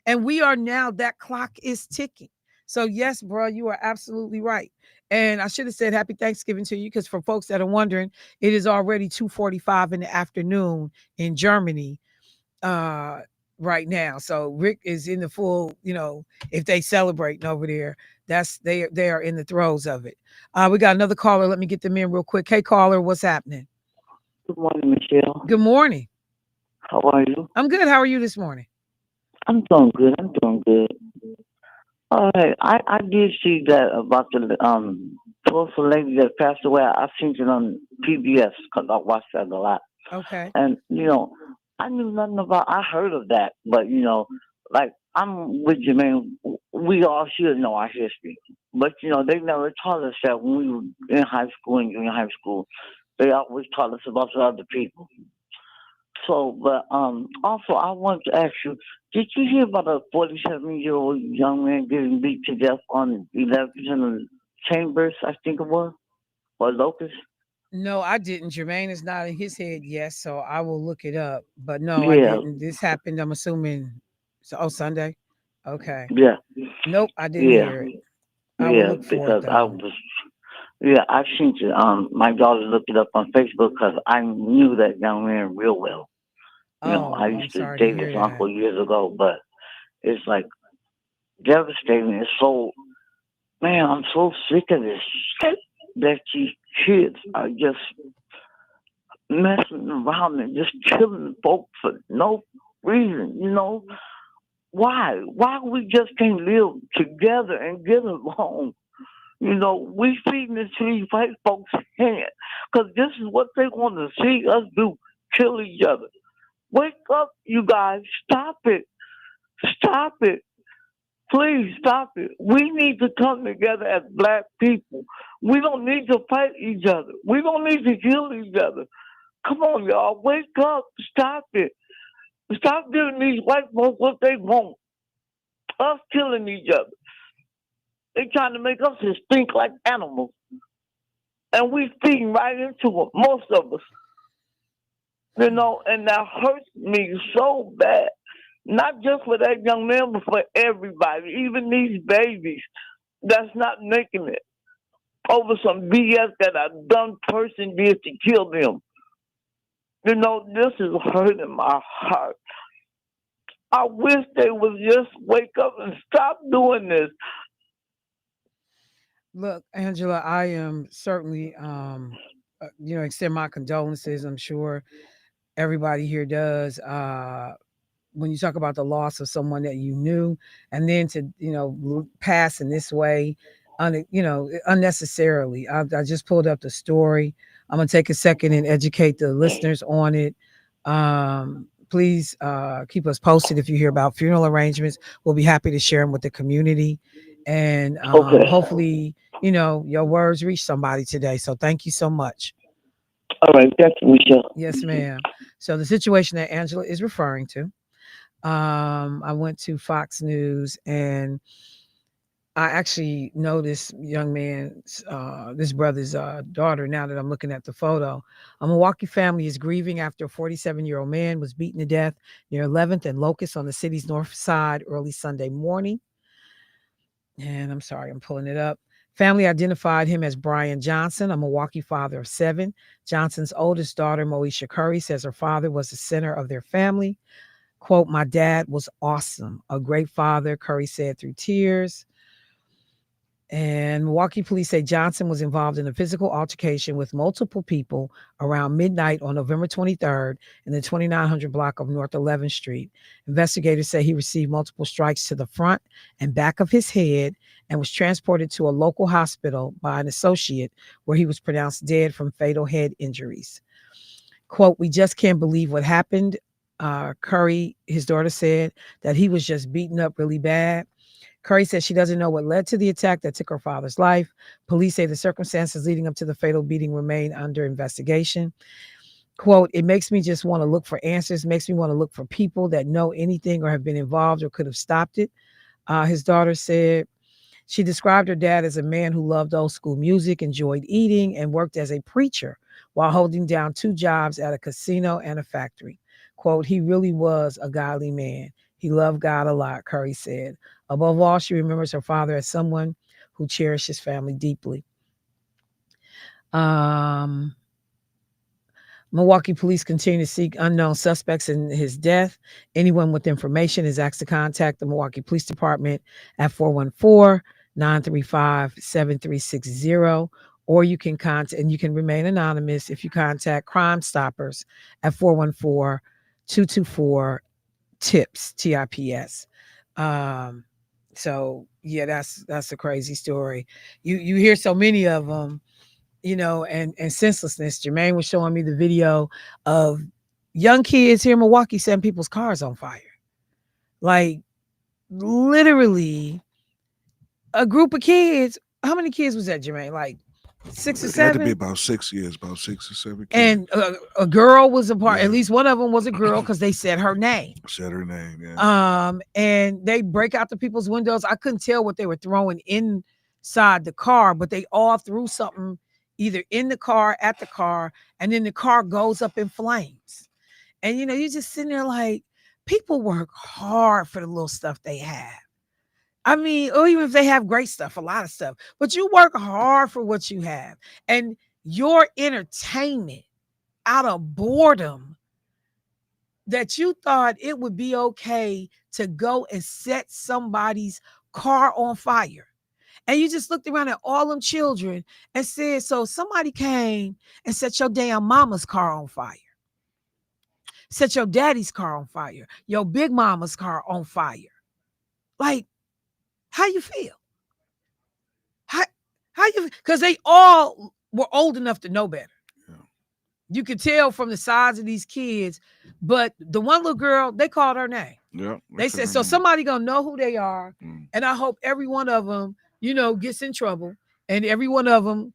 And we are now, that clock is ticking. So yes, bro, you are absolutely right. And I should have said happy Thanksgiving to you, because for folks that are wondering, it is already 2:45 in the afternoon in Germany uh right now. So Rick is in the full, if they celebrating over there, that's they are in the throes of it. We got another caller. Let me get them in real quick. Hey caller, what's happening? Good morning, Michelle. Good morning. How are you? I'm good. How are you this morning? I'm doing good. I'm doing good. All right. I did see that about the Tulsa lady that passed away. I seen it on PBS because I watched that a lot. Okay. And I knew nothing about. I heard of that, but like I'm with you, man. We all should know our history, but they never taught us that when we were in high school and junior high school. They always taught us about the other people. So, but also I wanted to ask you: did you hear about a 47-year-old young man getting beat to death on 11th Chambers? I think it was, or Locust. No, I didn't. Jermaine is not in his head, yes, so I will look it up. But no, I Yeah, didn't. This happened, I'm assuming. So, Sunday. Okay. yeah, Nope, I didn't yeah, hear it. I will yeah. look for it Because I though. was, yeah, I seen it. My daughter looked it up on Facebook because I knew that young man real well. I Oh, I'm used to sorry to date his hear that. uncle years ago, but it's like devastating. It's so, man, I'm so sick of this shit that these kids are just messing around and just killing folks for no reason. Why? Why we just can't live together and get along? We feeding this to these white folks' hand because this is what they want to see us do: kill each other. Wake up, you guys! Stop it! Stop it! Please stop it. We need to come together as black people. We don't need to fight each other. We don't need to kill each other. Come on, y'all. Wake up. Stop it. Stop giving these white folks what they want. Us killing each other. They trying to make us stink like animals. And we feeding right into them, most of us. And that hurts me so bad. Not just for that young man, but for everybody, even these babies that's not making it over some BS that a dumb person did to kill them. This is hurting my heart. I wish they would just wake up and stop doing this. Look, Angela, I am certainly extend my condolences. I'm sure everybody here does. When you talk about the loss of someone that you knew, and then to pass in this way, unnecessarily. I just pulled up the story. I'm gonna take a second and educate the listeners on it. Please keep us posted if you hear about funeral arrangements. We'll be happy to share them with the community, and Okay. hopefully your words reach somebody today. So thank you so much. All right. Thank you, Michelle. Yes, ma'am. So the situation that Angela is referring to, I went to Fox News, and I actually know this young man's, this brother's daughter. Now that I'm looking at the photo, a Milwaukee family is grieving after a 47-year-old man was beaten to death near 11th and Locust on the city's north side early Sunday morning. And I'm sorry, I'm pulling it up. Family identified him as Bryant Johnson, a Milwaukee father of 7. Johnson's oldest daughter, Moesha Curry, says her father was the center of their family. Quote, "My dad was awesome, a great father," Curry said through tears. And Milwaukee police say Johnson was involved in a physical altercation with multiple people around midnight on November 23rd in the 2900 block of North 11th Street. Investigators say he received multiple strikes to the front and back of his head and was transported to a local hospital by an associate where he was pronounced dead from fatal head injuries. Quote, "We just can't believe what happened." Curry, his daughter, said that he was just beaten up really bad. Curry says she doesn't know what led to the attack that took her father's life. Police say the circumstances leading up to the fatal beating remain under investigation. Quote, "It makes me just want to look for answers, makes me want to look for people that know anything or have been involved or could have stopped it." His daughter said she described her dad as a man who loved old school music, enjoyed eating, and worked as a preacher while holding down 2 jobs at a casino and a factory. Quote, "He really was a godly man. He loved God a lot," Curry said. Above all, she remembers her father as someone who cherished his family deeply. Milwaukee police continue to seek unknown suspects in his death. Anyone with information is asked to contact the Milwaukee Police Department at 414-935-7360, or you can contact, and you can remain anonymous if you contact Crime Stoppers at 414-224-TIPS, TIPS. So yeah, that's a crazy story. You hear so many of them, and senselessness. Jermaine was showing me the video of young kids here in Milwaukee setting people's cars on fire. Like literally a group of kids. How many kids was that, Jermaine? Like 6 or 7? It had to be about 6 years, about 6 or 7 kids. And a girl was a part. Yeah. At least one of them was a girl because they said her name. Said her name, yeah. And they break out the people's windows. I couldn't tell what they were throwing inside the car, but they all threw something either in the car, at the car, and then the car goes up in flames. And you're just sitting there like, people work hard for the little stuff they have. I mean, or even if they have great stuff, a lot of stuff, but you work hard for what you have. And your entertainment out of boredom, that you thought it would be okay to go and set somebody's car on fire. And you just looked around at all them children and said, so somebody came and set your damn mama's car on fire. Set your daddy's car on fire. Your big mama's car on fire. Like, how you feel? How you, because they all were old enough to know better. Yeah. You could tell from the size of these kids, but the one little girl, they called her name. Yeah. They said, so somebody gonna know who they are. And I hope every one of them, gets in trouble, and every one of them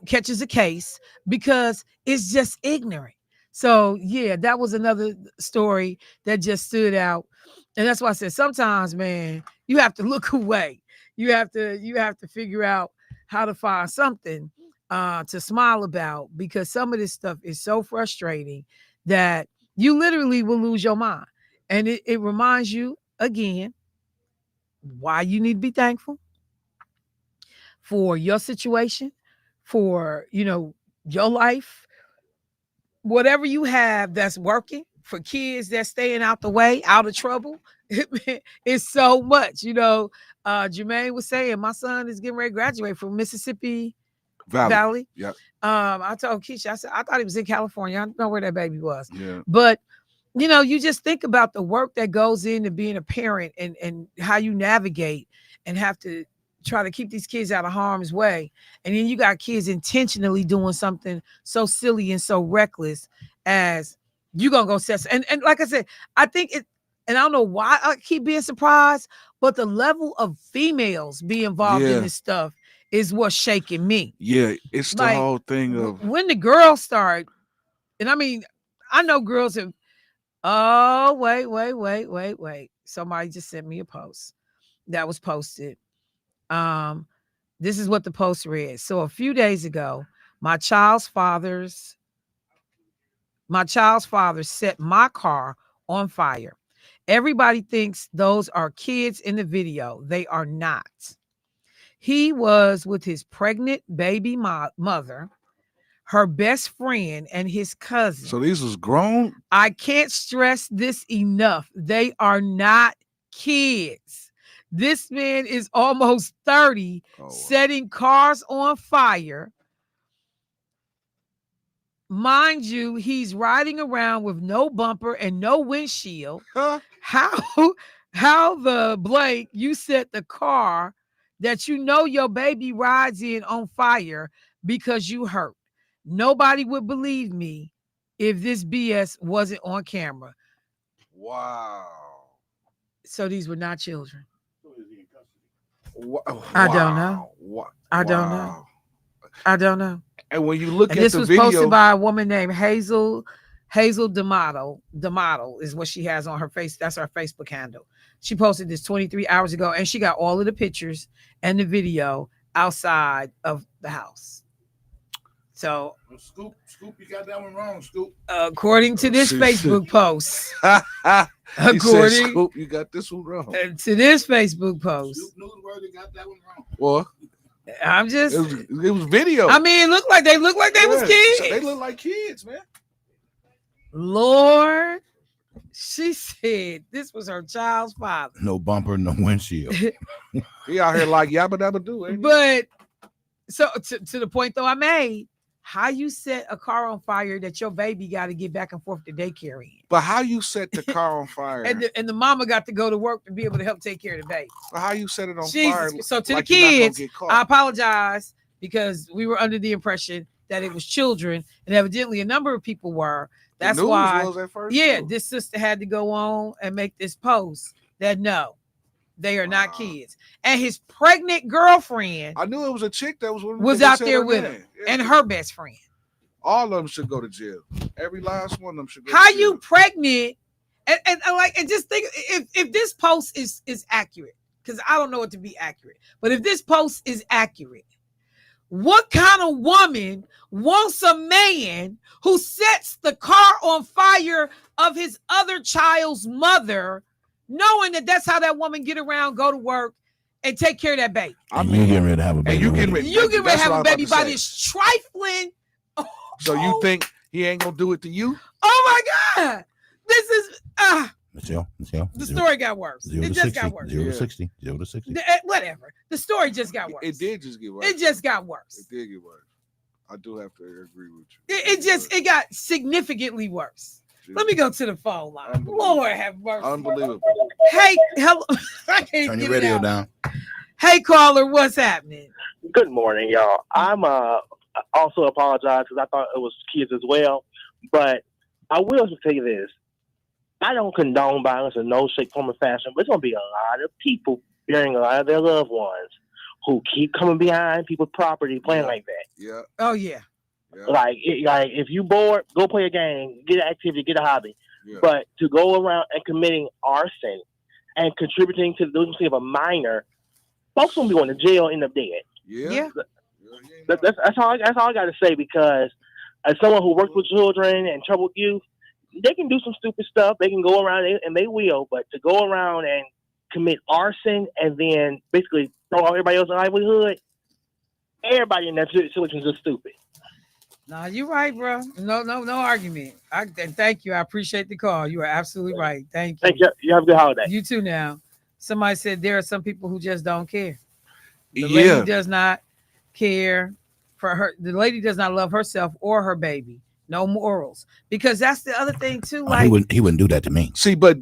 catches a case, because it's just ignorant. So yeah, that was another story that just stood out. And that's why I said, sometimes, man, you have to look away. You have to figure out how to find something to smile about, because some of this stuff is so frustrating that you literally will lose your mind. And it reminds you again why you need to be thankful for your situation, for your life, whatever you have that's working, for kids that's staying out the way, out of trouble. It's so much. Jermaine was saying my son is getting ready to graduate from Mississippi Valley. Yep. I told Keisha, I said, I thought he was in California. I don't know where that baby was. Yeah. But you just think about the work that goes into being a parent, and how you navigate and have to try to keep these kids out of harm's way. And then you got kids intentionally doing something so silly and so reckless as you gonna go set. And like I said, I think it, and I don't know why I keep being surprised, but the level of females being involved in this stuff is what's shaking me. Yeah, it's the whole thing of when the girls start, and I mean, I know girls have. Oh, wait. Somebody just sent me a post that was posted. This is what the post read. So a few days ago, my child's father set my car on fire. Everybody thinks those are kids in the video. They are not. He was with his pregnant baby mother, her best friend, and his cousin. So these was grown? I can't stress this enough. They are not kids. This man is almost 30, Oh, wow. setting cars on fire. Mind you, he's riding around with no bumper and no windshield. Huh? How the blank you set the car that you know your baby rides in on fire because you hurt. Nobody would believe me if this BS wasn't on camera. Wow. So these were not children. I don't know. I don't know. I don't know. And when you look And at this the was video, posted by a woman named Hazel D'Amato. D'Amato is what she has on her face. That's her Facebook handle. She posted this 23 hours ago, and she got all of the pictures and the video outside of the house. So, Scoop, you got that one wrong, Scoop. According to this Facebook post, he said, Scoop, you got this one wrong. To this Facebook post, Scoop Newsworthy got that one wrong. Well, I'm just. It was video. I mean, it looked like they was kids. They look like kids, man. Lord, she said this was her child's father. No bumper, no windshield. He out here like yabba dabba do, ain't he? But so to the point though I made, how you set a car on fire that your baby got to get back and forth to daycare in? But how you set the car on fire? and the mama got to go to work to be able to help take care of the baby. But how you set it on Jesus. fire? So to like the you're not gonna kids, get caught? I apologize because we were under the impression that it was children, and evidently a number of people were. That's The news why, was at first, yeah, too. this sister had to go on and make this post that no, they are not kids. And his pregnant girlfriend I knew it was a chick that was out there with him, and her best friend. All of them should go to jail. Every last one of them should go How to jail. you pregnant? And just think if this post is accurate, because I don't know it to be accurate, but if this post is accurate, what kind of woman wants a man who sets the car on fire of his other child's mother, knowing that that's how that woman get around, go to work, and take care of that baby? I mean, you getting ready to have a baby. you getting ready to have a baby by this. this trifling. So you think he ain't gonna do it to you? Oh my God! This is Michelle. the story got worse. It just got worse. 0 to 60. 0 to 60. Whatever. The story just got worse. It did just get worse. It just got worse. It did get worse. I do have to agree with you. It got significantly worse. Let me go to the phone line. Lord have mercy. Unbelievable. Hey, hello. I can't Turn get your it radio out. down. Hey, caller, what's happening? Good morning, y'all. I'm also apologize because I thought it was kids as well, but I will tell you this: I don't condone violence in no shape, form, or fashion. But there's gonna be a lot of people burying a lot of their loved ones who keep coming behind people's property playing like that. Yeah. Oh yeah. Like if you bored, go play a game, get an activity, get a hobby. Yeah. But to go around and committing arson and contributing to the delinquency of a minor, folks gonna be going to jail and end up dead. Yeah. That's all I got to say, because as someone who works with children and troubled youth, they can do some stupid stuff. They can go around and they will, but to go around and commit arson and then basically throw out everybody else's livelihood, everybody in that situation is just stupid. No, you're right, bro. No argument. And thank you. I appreciate the call. You are absolutely right. Thank you. Thank you. You have a good holiday. You too. Now, somebody said there are some people who just don't care. The Yeah. lady does not care for her. The lady does not love herself or her baby. No morals, because that's the other thing too. Like he wouldn't do that to me. See, but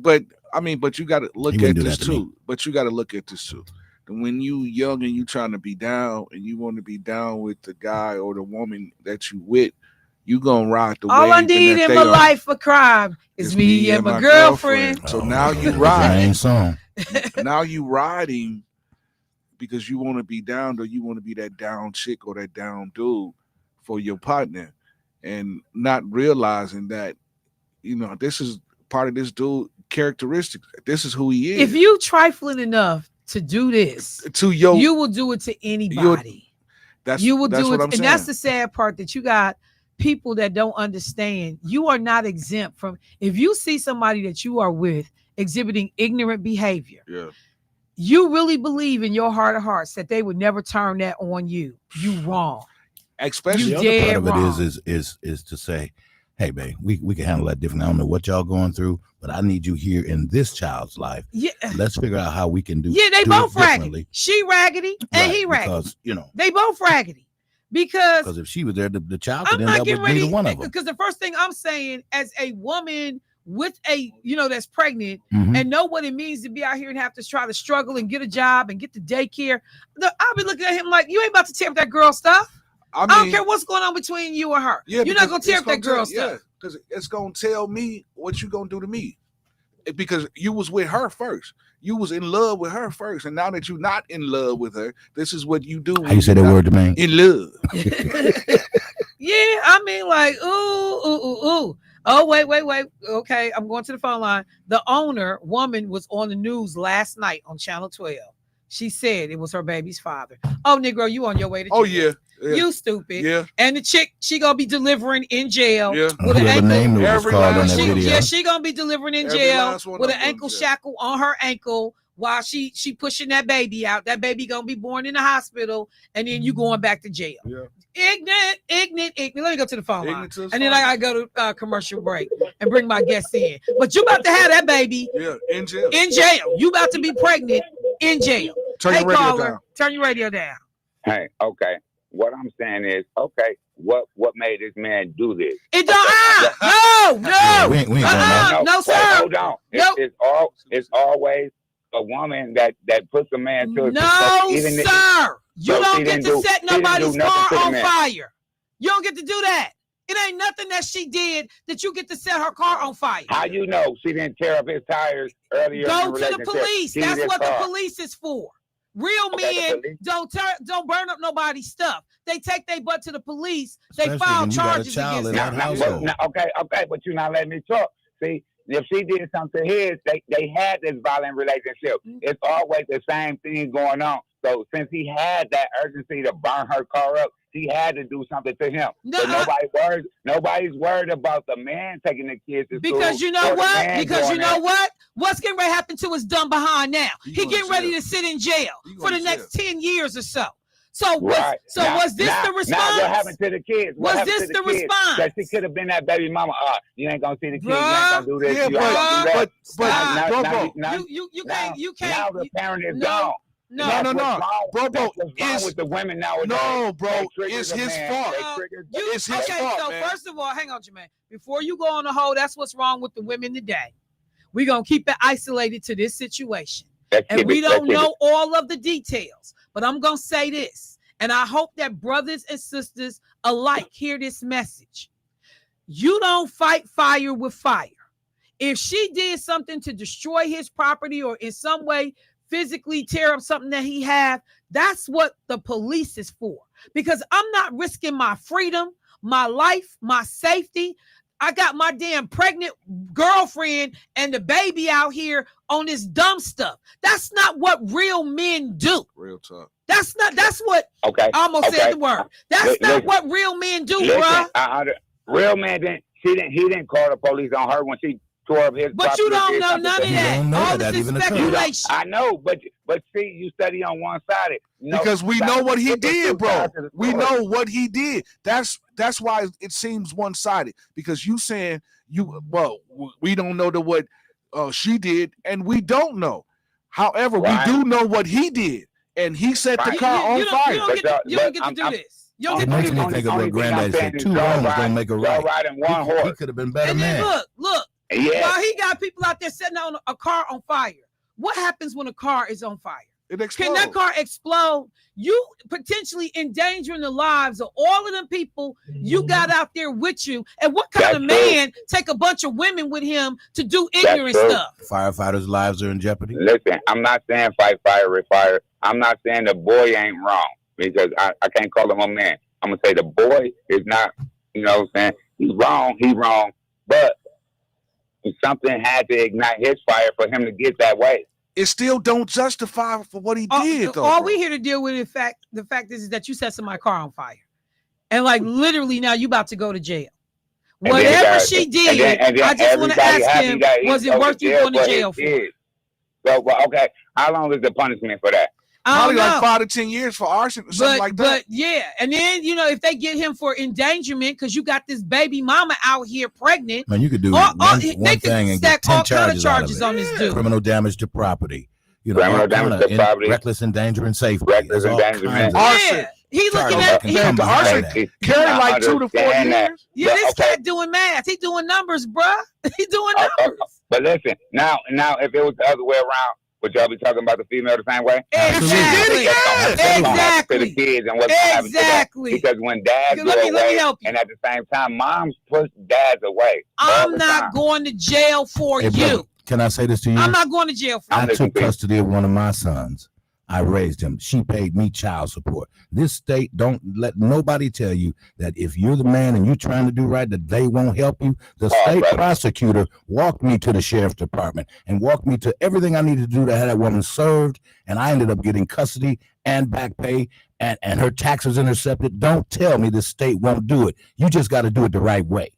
I mean, but you got to look He at wouldn't do this that to me. too. But you got to look at this too. When you young and you trying to be down and you want to be down with the guy or the woman that you with, you gonna ride the all wave. I need in my life for crime is me and my girlfriend. So now you Same ride. song. Now you riding because you want to be down, or you want to be that down chick or that down dude for your partner, and not realizing that, you know, this is part of this dude characteristics. This is who he is. If you trifling enough to do this, to your, you will do it to anybody. You will do it, and that's the sad part, that you got people that don't understand. You are not exempt from. If you see somebody that you are with exhibiting ignorant behavior, yeah, you really believe in your heart of hearts that they would never turn that on you. You wrong. Especially You The other dead part of wrong. it is to say, hey, babe, we can handle that differently. I don't know what y'all going through, but I need you here in this child's life. Yeah. Let's figure out how we can do. Yeah, they do both it differently. raggedy. She raggedy and he raggedy. Because they both raggedy. Because if she was there, the child I'm could end not up getting with ready. neither one of them. Because the first thing I'm saying, as a woman with a that's pregnant Mhm. and know what it means to be out here and have to try to struggle and get a job and get the daycare, I'll be looking at him like, you ain't about to tear up that girl stuff. I don't care what's going on between you and her. Yeah, you're not gonna tear up that girl stuff. Yeah, because it's gonna tell me what you gonna do to me. Because you was with her first. You was in love with her first. And now that you're not in love with her, this is what you do. How you say that word to me? In love. Yeah, I mean, like, ooh. Oh, wait. Okay, I'm going to the phone line. The woman was on the news last night on Channel 12. She said it was her baby's father. Oh, Negro, you on your way to jail. Oh, yeah. You stupid. Yeah. And the chick, she gonna be delivering in jail with an Whoever name it was called on that video. Yeah, she gonna be delivering in jail with an ankle shackle on her ankle while she pushing that baby out. That baby gonna be born in the hospital, and then you going back to jail. Yeah. Ignorant. Let me go to the phone line, and then I gotta go to commercial break and bring my guests in. But you about to have that baby in jail. In jail. You about to be pregnant in jail. Turn your radio down. Turn your radio down. Hey, okay. What I'm saying is, okay, what made this man do this? It don't. No. We ain't going no, sir. Hold on. It's always a woman that puts a man to. No, sir. You don't get to set nobody's car on fire. You don't get to do that. It ain't nothing that she did that you get to set her car on fire. How you know she didn't tear up his tires earlier? Go to the police. That's what the police is for. Real men don't burn up nobody's stuff. They take their butt to the police. They file charges against them. Okay, but you're not letting me talk. See, if she did something to his, they had this violent relationship. It's always the same thing going on. So since he had that urgency to burn her car up, he had to do something to him. No, so nobody's worried about the man taking the kids to school. Because you know what? Because you know what? What's getting ready to happen to his dumb behind now? He getting ready to sit in jail for the next 10 years or so. So was this the response? Now what happened to the kids? Was this the response? That she could have been that baby mama. You ain't gonna see the kids. You ain't gonna do this. Yeah, but you can't. Now the parent is gone. No. Bro, it's with the women nowadays. No, bro, it's his fault. It's his fault. So first of all, hang on, Jermaine. Before you go on the whole, that's what's wrong with the women today. We're gonna keep it isolated to this situation. And we don't know all of the details, but I'm gonna say this, and I hope that brothers and sisters alike hear this message. You don't fight fire with fire. If she did something to destroy his property or in some way physically tear up something that he have, that's what the police is for. Because I'm not risking my freedom, my life, my safety. I got my damn pregnant girlfriend and the baby out here on this dumb stuff. That's not what real men do. Real talk. That's what I almost said the word. That's not what real men do, bro. Real man he didn't call the police on her when she tore up his But you don't know none of that. All this is speculation. I know, but see, you study on one side. Because we know what he did, bro. We know what he did. That's why it seems one-sided. Because you saying we don't know what she did, and we don't know. However, we do know what he did, and he set the car on fire. You don't get to do this. It makes me think of what Granddaddy said. Two wrongs don't make a right. He could have been better man. Look. Yeah. While he got people out there setting on a car on fire. What happens when a car is on fire? It explodes. Can that car explode? You potentially endangering the lives of all of them people you got out there with you. And what kind of man take a bunch of women with him to do ignorant stuff? Firefighters' lives are in jeopardy. Listen, I'm not saying fight fire with fire. I'm not saying the boy ain't wrong because I can't call him a man. I'm going to say the boy is not, you know what I'm saying? He's wrong. But something had to ignite his fire for him to get that way. It still don't justify for what he did, though. All we here to deal with, the fact is that you set somebody's car on fire. And like literally now you about to go to jail. Whatever she did, I just want to ask him, was it worth you going to jail for? So, okay, how long is the punishment for that? Probably like know. 5 to 10 years for arson or something like that. But yeah, and then if they get him for endangerment because you got this baby mama out here pregnant, Man, you could do one one thing and stack get 10 all kind of charges out of charges it. on this dude. Criminal damage to property. Criminal damage to property. Reckless endangering safety. Reckless There's all endangerment. kinds of Arson. Yeah, he looking charges at that can come behind that. Carry like 2 to 4 understand that. years. Yeah, this Okay. cat doing math. He doing numbers, bruh. He doing numbers. But listen, now, if it was the other way around, would y'all be talking about the female the same way? Exactly. Yeah. To the Exactly. kids and what's happening to them. Exactly. Because when dads Let go me away, help you. and at the same time, moms push dads away. all I'm the not time. going to jail for Hey, you. brother, can I say this to you? I'm not going to jail for I I'm you. listening took to you. custody of one of my sons. I raised him. She paid me child support. This state don't let nobody tell you that if you're the man and you're trying to do right, that they won't help you. The state brother. prosecutor walked me to the sheriff's department and walked me to everything I needed to do to have that woman served. And I ended up getting custody and back pay and her taxes intercepted. Don't tell me the state won't do it. You just got to do it the right way.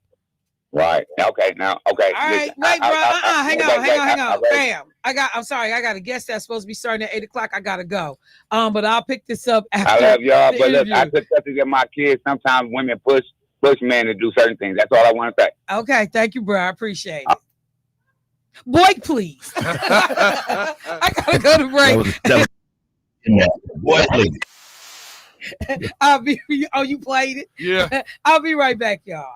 Right. Okay. Now. Okay. All right, listen, wait, bro. Hang on. okay. Bam. I'm sorry. I got a guest that's supposed to be starting at 8:00. I gotta go. But I'll pick this up I after. love y'all, the but look, interview. I took custody of my kids. Sometimes women push men to do certain things. That's all I want to say. Okay, thank you, bro. I appreciate it. Boy, please. I gotta go to break. Boy, please. I'll be. Oh, you played it. Yeah. I'll be right back, y'all.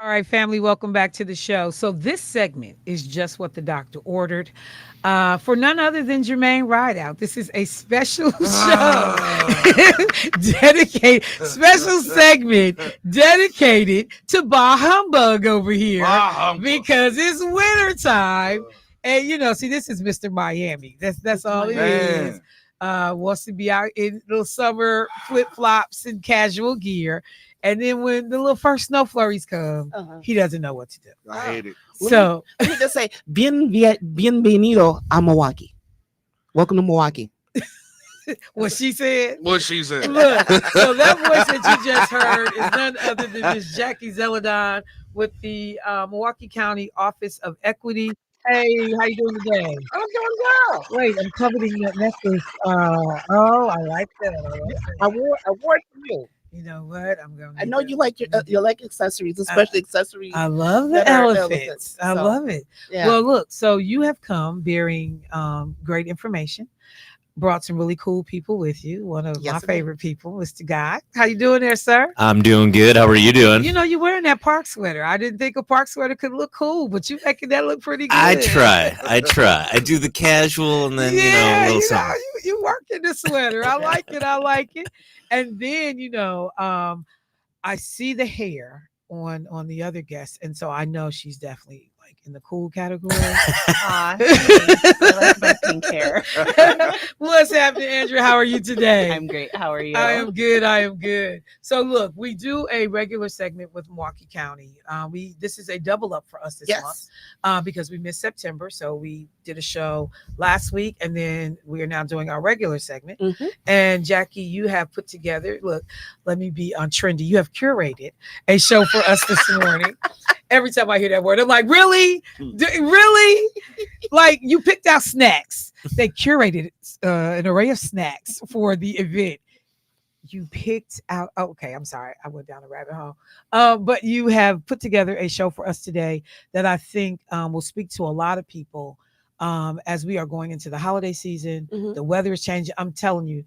All right, family, welcome back to the show. So this segment is just what the doctor ordered for none other than Jermaine Rideout. This is a special show dedicated, special segment dedicated to Bah Humbug over here because it's winter time. And see, this is Mr. Miami. That's all it is. Wants to be out in little summer flip flops and casual gear. And then when the little first snow flurries come, he doesn't know what to do. I hate it. So let me just say, bienvenido a Milwaukee. Welcome to Milwaukee. what she said. What she said. Look, so that voice that you just heard is none other than Miss Jackie Zeladon with the Milwaukee County Office of Equity. Hey, how you doing today? I'm doing well. Wait, I'm coveting that necklace. Oh, I like that. I wore it for you. You know what? I'm going. I know you like your accessories, especially accessories. I love the elephants. I love it. Yeah. Well, look, so you have come bearing great information. Brought some really cool people with you. One of my favorite people, Mr. Guy. How you doing there, sir? I'm doing good. How are you doing? You're wearing that park sweater. I didn't think a park sweater could look cool, but you making that look pretty good. I try. I do the casual and then a little something. You work in the sweater. I like it. And then I see the hair on the other guests, and so I know she's definitely like in the cool category. I like my pink hair. What's happening, Andrew? How are you today? I'm great. How are you? I am good. So look, we do a regular segment with Milwaukee County. This is a double up for us this month because we missed September. So we did a show last week, and then we are now doing our regular segment. Mm-hmm. And Jackie, you have put together, look, let me be on trendy. You have curated a show for us this morning. Every time I hear that word, I'm like, really? Really? Like, you picked out snacks. They curated an array of snacks for the event. You picked out, okay, I'm sorry. I went down a rabbit hole. But you have put together a show for us today that I think will speak to a lot of people as we are going into the holiday season. Mm-hmm. The weather is changing. I'm telling you,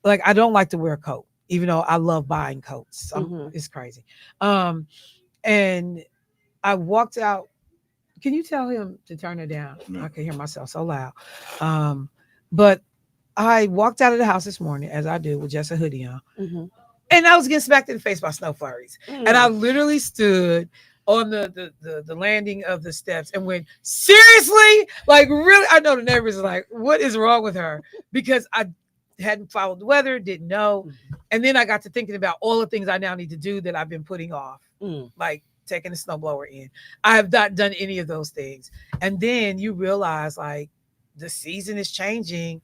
like, I don't like to wear a coat, even though I love buying coats. It's crazy. And I walked out. Can you tell him to turn it down? No. I can hear myself so loud. But I walked out of the house this morning, as I do, with just a hoodie on. Mm-hmm. And I was getting smacked in the face by snow flurries. Mm-hmm. And I literally stood on the landing of the steps and went, seriously? Like, really? I know the neighbors are like, what is wrong with her? Because I hadn't followed the weather, didn't know. Mm-hmm. And then I got to thinking about all the things I now need to do that I've been putting off. Like taking the snowblower in. I have not done any of those things. And then you realize like the season is changing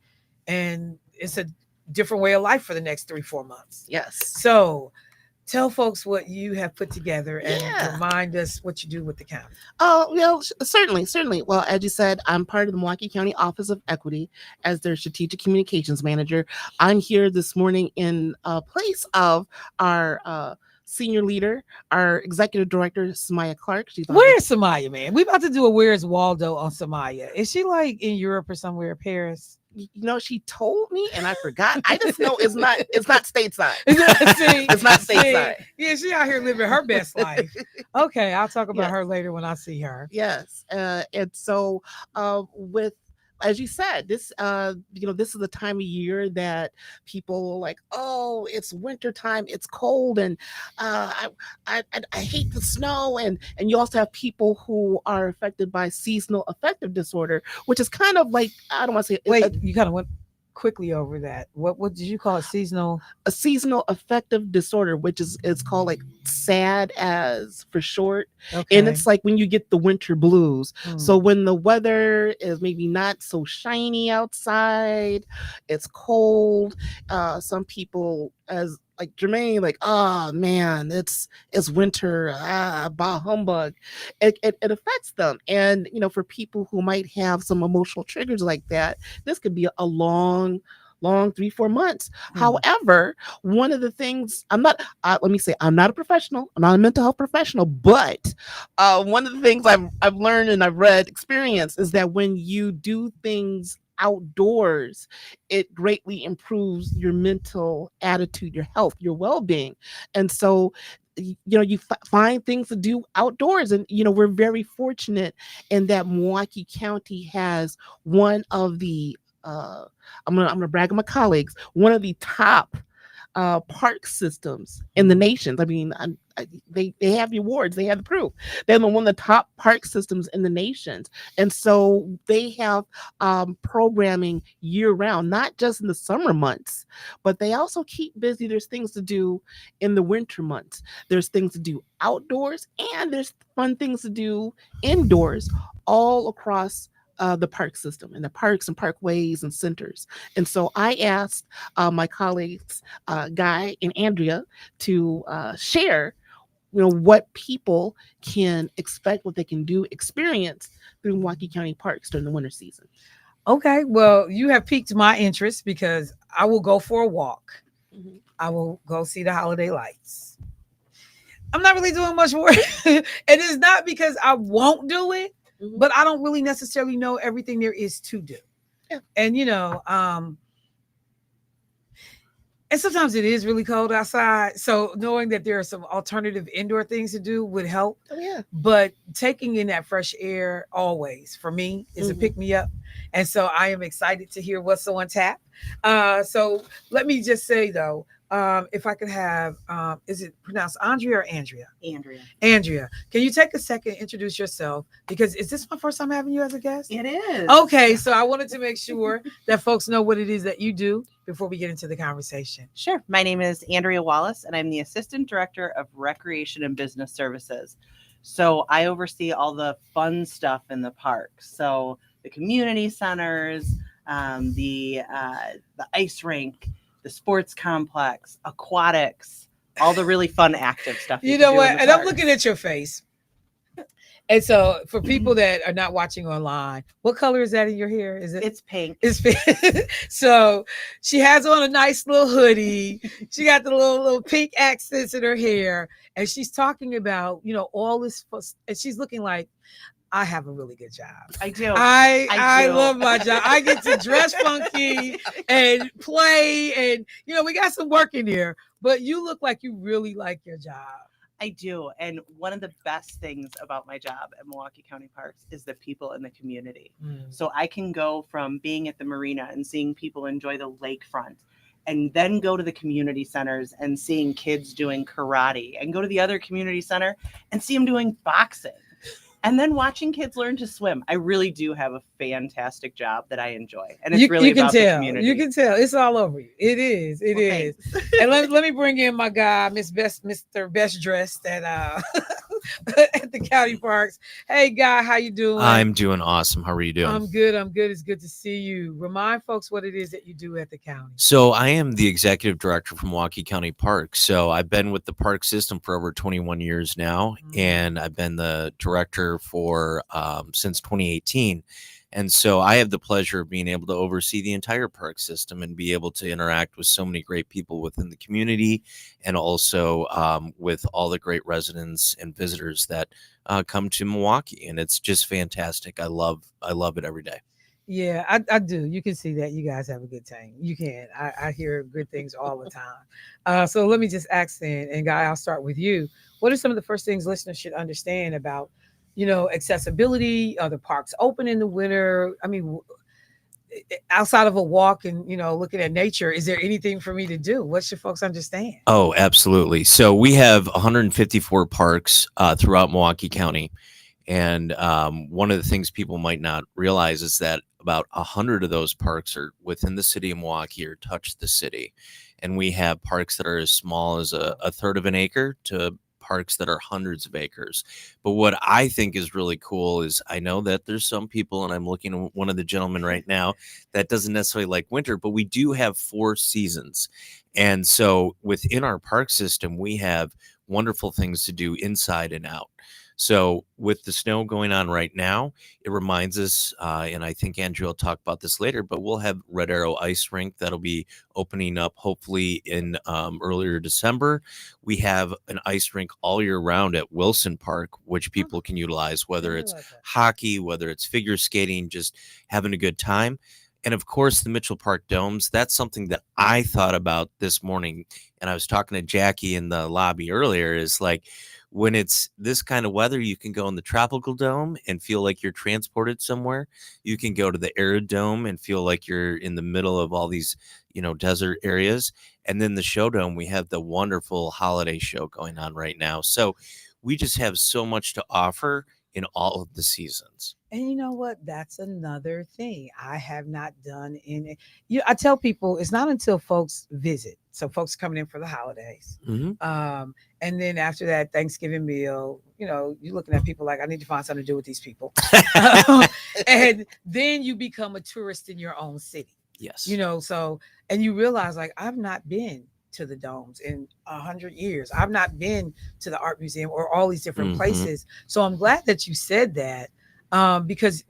and it's a different way of life for the next 3-4 months. Yes. So tell folks what you have put together and remind us what you do with the county. Oh, well, certainly. Well, as you said, I'm part of the Milwaukee County Office of Equity as their strategic communications manager. I'm here this morning in place of our senior leader, our executive director, Samaya Clark. Where's Samaya, man? We about to do a Where's Waldo on Samaya. Is she like in Europe or somewhere, Paris? She told me and I forgot. I just know it's not stateside. See, it's not stateside. Yeah, she out here living her best life. Okay, I'll talk about her later when I see her. Yes. And so with, as you said, this this is the time of year that people are like, oh, it's winter time, it's cold, and I hate the snow, and you also have people who are affected by seasonal affective disorder, which is kind of like, I don't want to say. Wait, you kind of went quickly over that. What did you call it? A seasonal affective disorder, which is called like SAD as for short. Okay. And it's like when you get the winter blues. So when the weather is maybe not so shiny outside, it's cold. Some people, as like Jermaine, like, oh man, it's winter, bah humbug. It affects them. And for people who might have some emotional triggers like that, this could be a long 3-4 months. However, one of the things, I'm not a professional, I'm not a mental health professional, but one of the things I've learned and I've read, experience, is that when you do things outdoors, it greatly improves your mental attitude, your health, your well-being. And so you find things to do outdoors. And we're very fortunate in that Milwaukee County has one of the I'm gonna brag on my colleagues, one of the top park systems in the nations. I mean, they have the awards, they have the proof. They're one of the top park systems in the nations, and so they have programming year round, not just in the summer months, but they also keep busy. There's things to do in the winter months. There's things to do outdoors, and there's fun things to do indoors, all across the park system and the parks and parkways and centers. And so I asked my colleagues, Guy and Andrea, to share, what people can expect, what they can do, experience through Milwaukee County parks during the winter season. Okay, well, you have piqued my interest because I will go for a walk. Mhm. I will go see the holiday lights. I'm not really doing much work. And it's not because I won't do it, Mhm. but I don't really necessarily know everything there is to do. Yeah. And and sometimes it is really cold outside. So knowing that there are some alternative indoor things to do would help. Oh yeah. But taking in that fresh air always for me is a Mhm. pick me up. And so I am excited to hear what's on tap. So let me just say though, if I could have, is it pronounced Andrea or Andrea? Andrea. Andrea, can you take a second, introduce yourself? Because is this my first time having you as a guest? It is. Okay, so I wanted to make sure that folks know what it is that you do before we get into the conversation. Sure. My name is Andrea Wallace, and I'm the Assistant Director of Recreation and Business Services. So I oversee all the fun stuff in the park. So the community centers, the ice rink, the sports complex, aquatics, all the really fun active stuff. You can know do what? in the And I'm park. looking at your face. And so for people that are not watching online, what color is that in your hair? Is it? It's pink. It's pink. So she has on a nice little hoodie. She got the little pink accents in her hair. And she's talking about, all this, and she's looking like, I have a really good job. I do. I do. love my job. I get to dress funky and play, and we got some work in here. But you look like you really like your job. I do. And one of the best things about my job at Milwaukee County Parks is the people in the community. So I can go from being at the marina and seeing people enjoy the lakefront, and then go to the community centers and seeing kids doing karate, and go to the other community center and see them doing boxing, and then watching kids learn to swim. I really do have a fantastic job that I enjoy. And it's really about the community. You can tell. It's all over you. It is. It is. And let me bring in my guy, Mr. Best Dressed at at the county parks. Hey, Guy, how you doing? I'm doing awesome. How are you doing? I'm good. It's good to see you. Remind folks what it is that you do at the county. So I am the executive director from Milwaukee County Parks. So I've been with the park system for over 21 years now, and I've been the director for since 2018. And so I have the pleasure of being able to oversee the entire park system and be able to interact with so many great people within the community, and also with all the great residents and visitors that come to Milwaukee. And it's just fantastic. I love it every day. Yeah, I do. You can see that you guys have a good time. You can. I hear good things all the time. So let me just ask then, and Guy, I'll start with you. What are some of the first things listeners should understand about, accessibility? Are the parks open in the winter? I mean, outside of a walk and, looking at nature, is there anything for me to do? What should folks understand? Oh, absolutely. So we have 154 parks throughout Milwaukee County. And one of the things people might not realize is that about 100 of those parks are within the city of Milwaukee or touch the city. And we have parks that are as small as a third of an acre to parks that are hundreds of acres. But what I think is really cool is I know that there's some people, and I'm looking at one of the gentlemen right now, that doesn't necessarily like winter, but we do have 4 seasons. And so within our park system, we have wonderful things to do inside and out. So with the snow going on right now, it reminds us, and I think Andrew will talk about this later, but we'll have Red Arrow Ice Rink that'll be opening up hopefully in earlier December. We have an ice rink all year round at Wilson Park, which people can utilize, whether it's hockey, whether it's figure skating, just having a good time. And of course, the Mitchell Park domes, that's something that I thought about this morning. And I was talking to Jackie in the lobby earlier, is like, when it's this kind of weather, you can go in the tropical dome and feel like you're transported somewhere. You can go to the arid dome and feel like you're in the middle of all these, desert areas. And then the show dome, we have the wonderful holiday show going on right now. So we just have so much to offer in all of the seasons. And you know what? That's another thing I have not done in it. I tell people it's not until folks visit. So folks coming in for the holidays. And then after that Thanksgiving meal, you're looking at people like, I need to find something to do with these people. And then you become a tourist in your own city. Yes. So, and you realize like, I've not been to the domes in 100 years. I've not been to the art museum or all these different places. So I'm glad that you said that. Because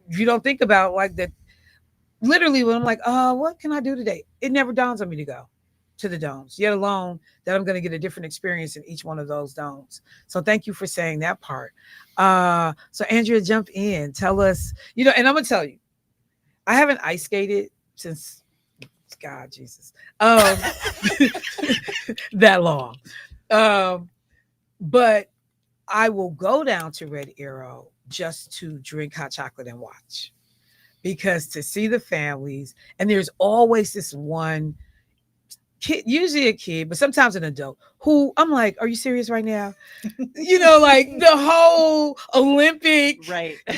you don't think about like that. Literally, when I'm like, what can I do today? It never dawns on me to go to the domes, yet alone that I'm going to get a different experience in each one of those domes. So thank you for saying that part. So Andrea, jump in, tell us, and I'm going to tell you, I haven't ice skated since, God, Jesus, that long. But I will go down to Red Arrow just to drink hot chocolate and watch, because to see the families, and there's always this one kid, usually a kid, but sometimes an adult, who I'm like, are you serious right now? Like the whole Olympic, right? Like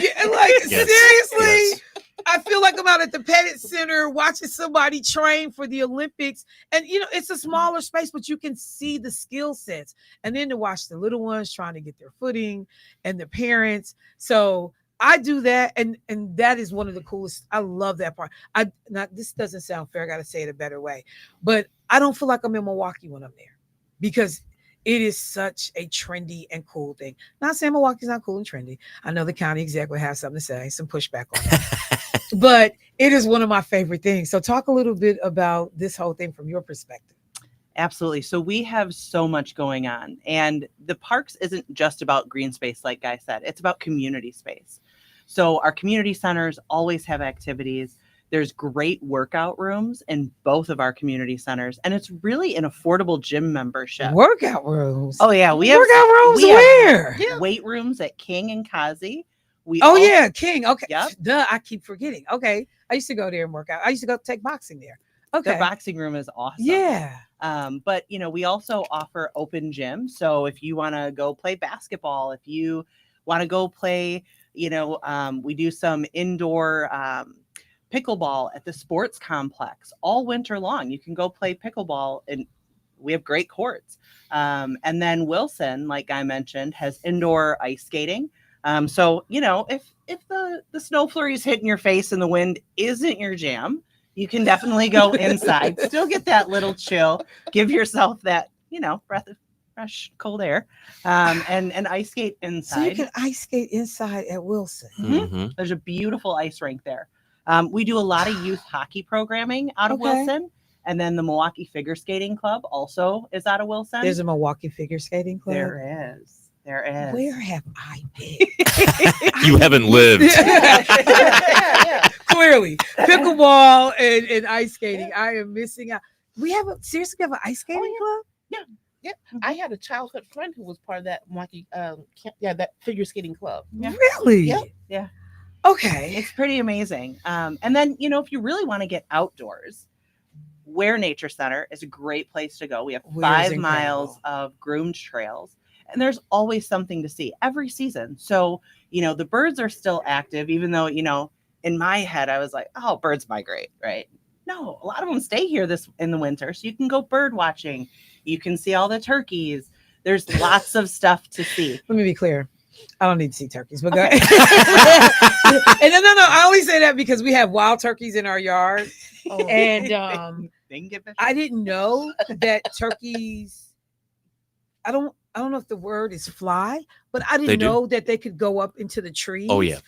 Yes. seriously. Yes. I feel like I'm out at the Pettit Center watching somebody train for the Olympics. And, it's a smaller space, but you can see the skill sets. And then to watch the little ones trying to get their footing and the parents. So I do that. And that is one of the coolest. I love that part. This doesn't sound fair. I got to say it a better way. But I don't feel like I'm in Milwaukee when I'm there, because it is such a trendy and cool thing. Not saying Milwaukee's not cool and trendy. I know the county exec would have something to say, some pushback on that. But it is one of my favorite things. So talk a little bit about this whole thing from your perspective. Absolutely. So we have so much going on, and the parks isn't just about green space, like Guy said, it's about community space. So our community centers always have activities. There's great workout rooms in both of our community centers, and it's really an affordable gym membership. Workout rooms? Oh yeah, we have workout rooms where? Weight rooms at King and Kazi. Yeah, King. Okay. Yep. Duh, I keep forgetting. Okay. I used to go there and work out. I used to go take boxing there. Okay. The boxing room is awesome. Yeah. But we also offer open gym. So if you want to go play basketball, if you want to go play, we do some indoor pickleball at the sports complex all winter long. You can go play pickleball, and we have great courts. And then Wilson, like I mentioned, has indoor ice skating. So, if the snow flurries hitting your face and the wind isn't your jam, you can definitely go inside, still get that little chill, give yourself that, breath of fresh, cold air, and ice skate inside. So you can ice skate inside at Wilson. Mm-hmm. There's a beautiful ice rink there. We do a lot of youth hockey programming out of Wilson. And then the Milwaukee Figure Skating Club also is out of Wilson. There's a Milwaukee Figure Skating Club? There is. Where have I been? You haven't lived. Yeah. Clearly. Pickleball and ice skating. I am missing out. We have an ice skating club? Yeah. I had a childhood friend who was part of that Milwaukee, that figure skating club. Yeah. Really? Yep. Yeah. Okay. It's pretty amazing. And then, if you really want to get outdoors, Ware Nature Center is a great place to go. We have 5 miles of groomed trails, and there's always something to see every season. So, the birds are still active, even though, in my head, I was like, oh, birds migrate, right? No, a lot of them stay here in the winter. So you can go bird watching. You can see all the turkeys. There's lots of stuff to see. Let me be clear. I don't need to see turkeys, but Okay. and no, I only say that because we have wild turkeys in our yard. And I didn't know that turkeys, I don't know if the word is fly, but I didn't know that they could go up into the trees. Oh yeah.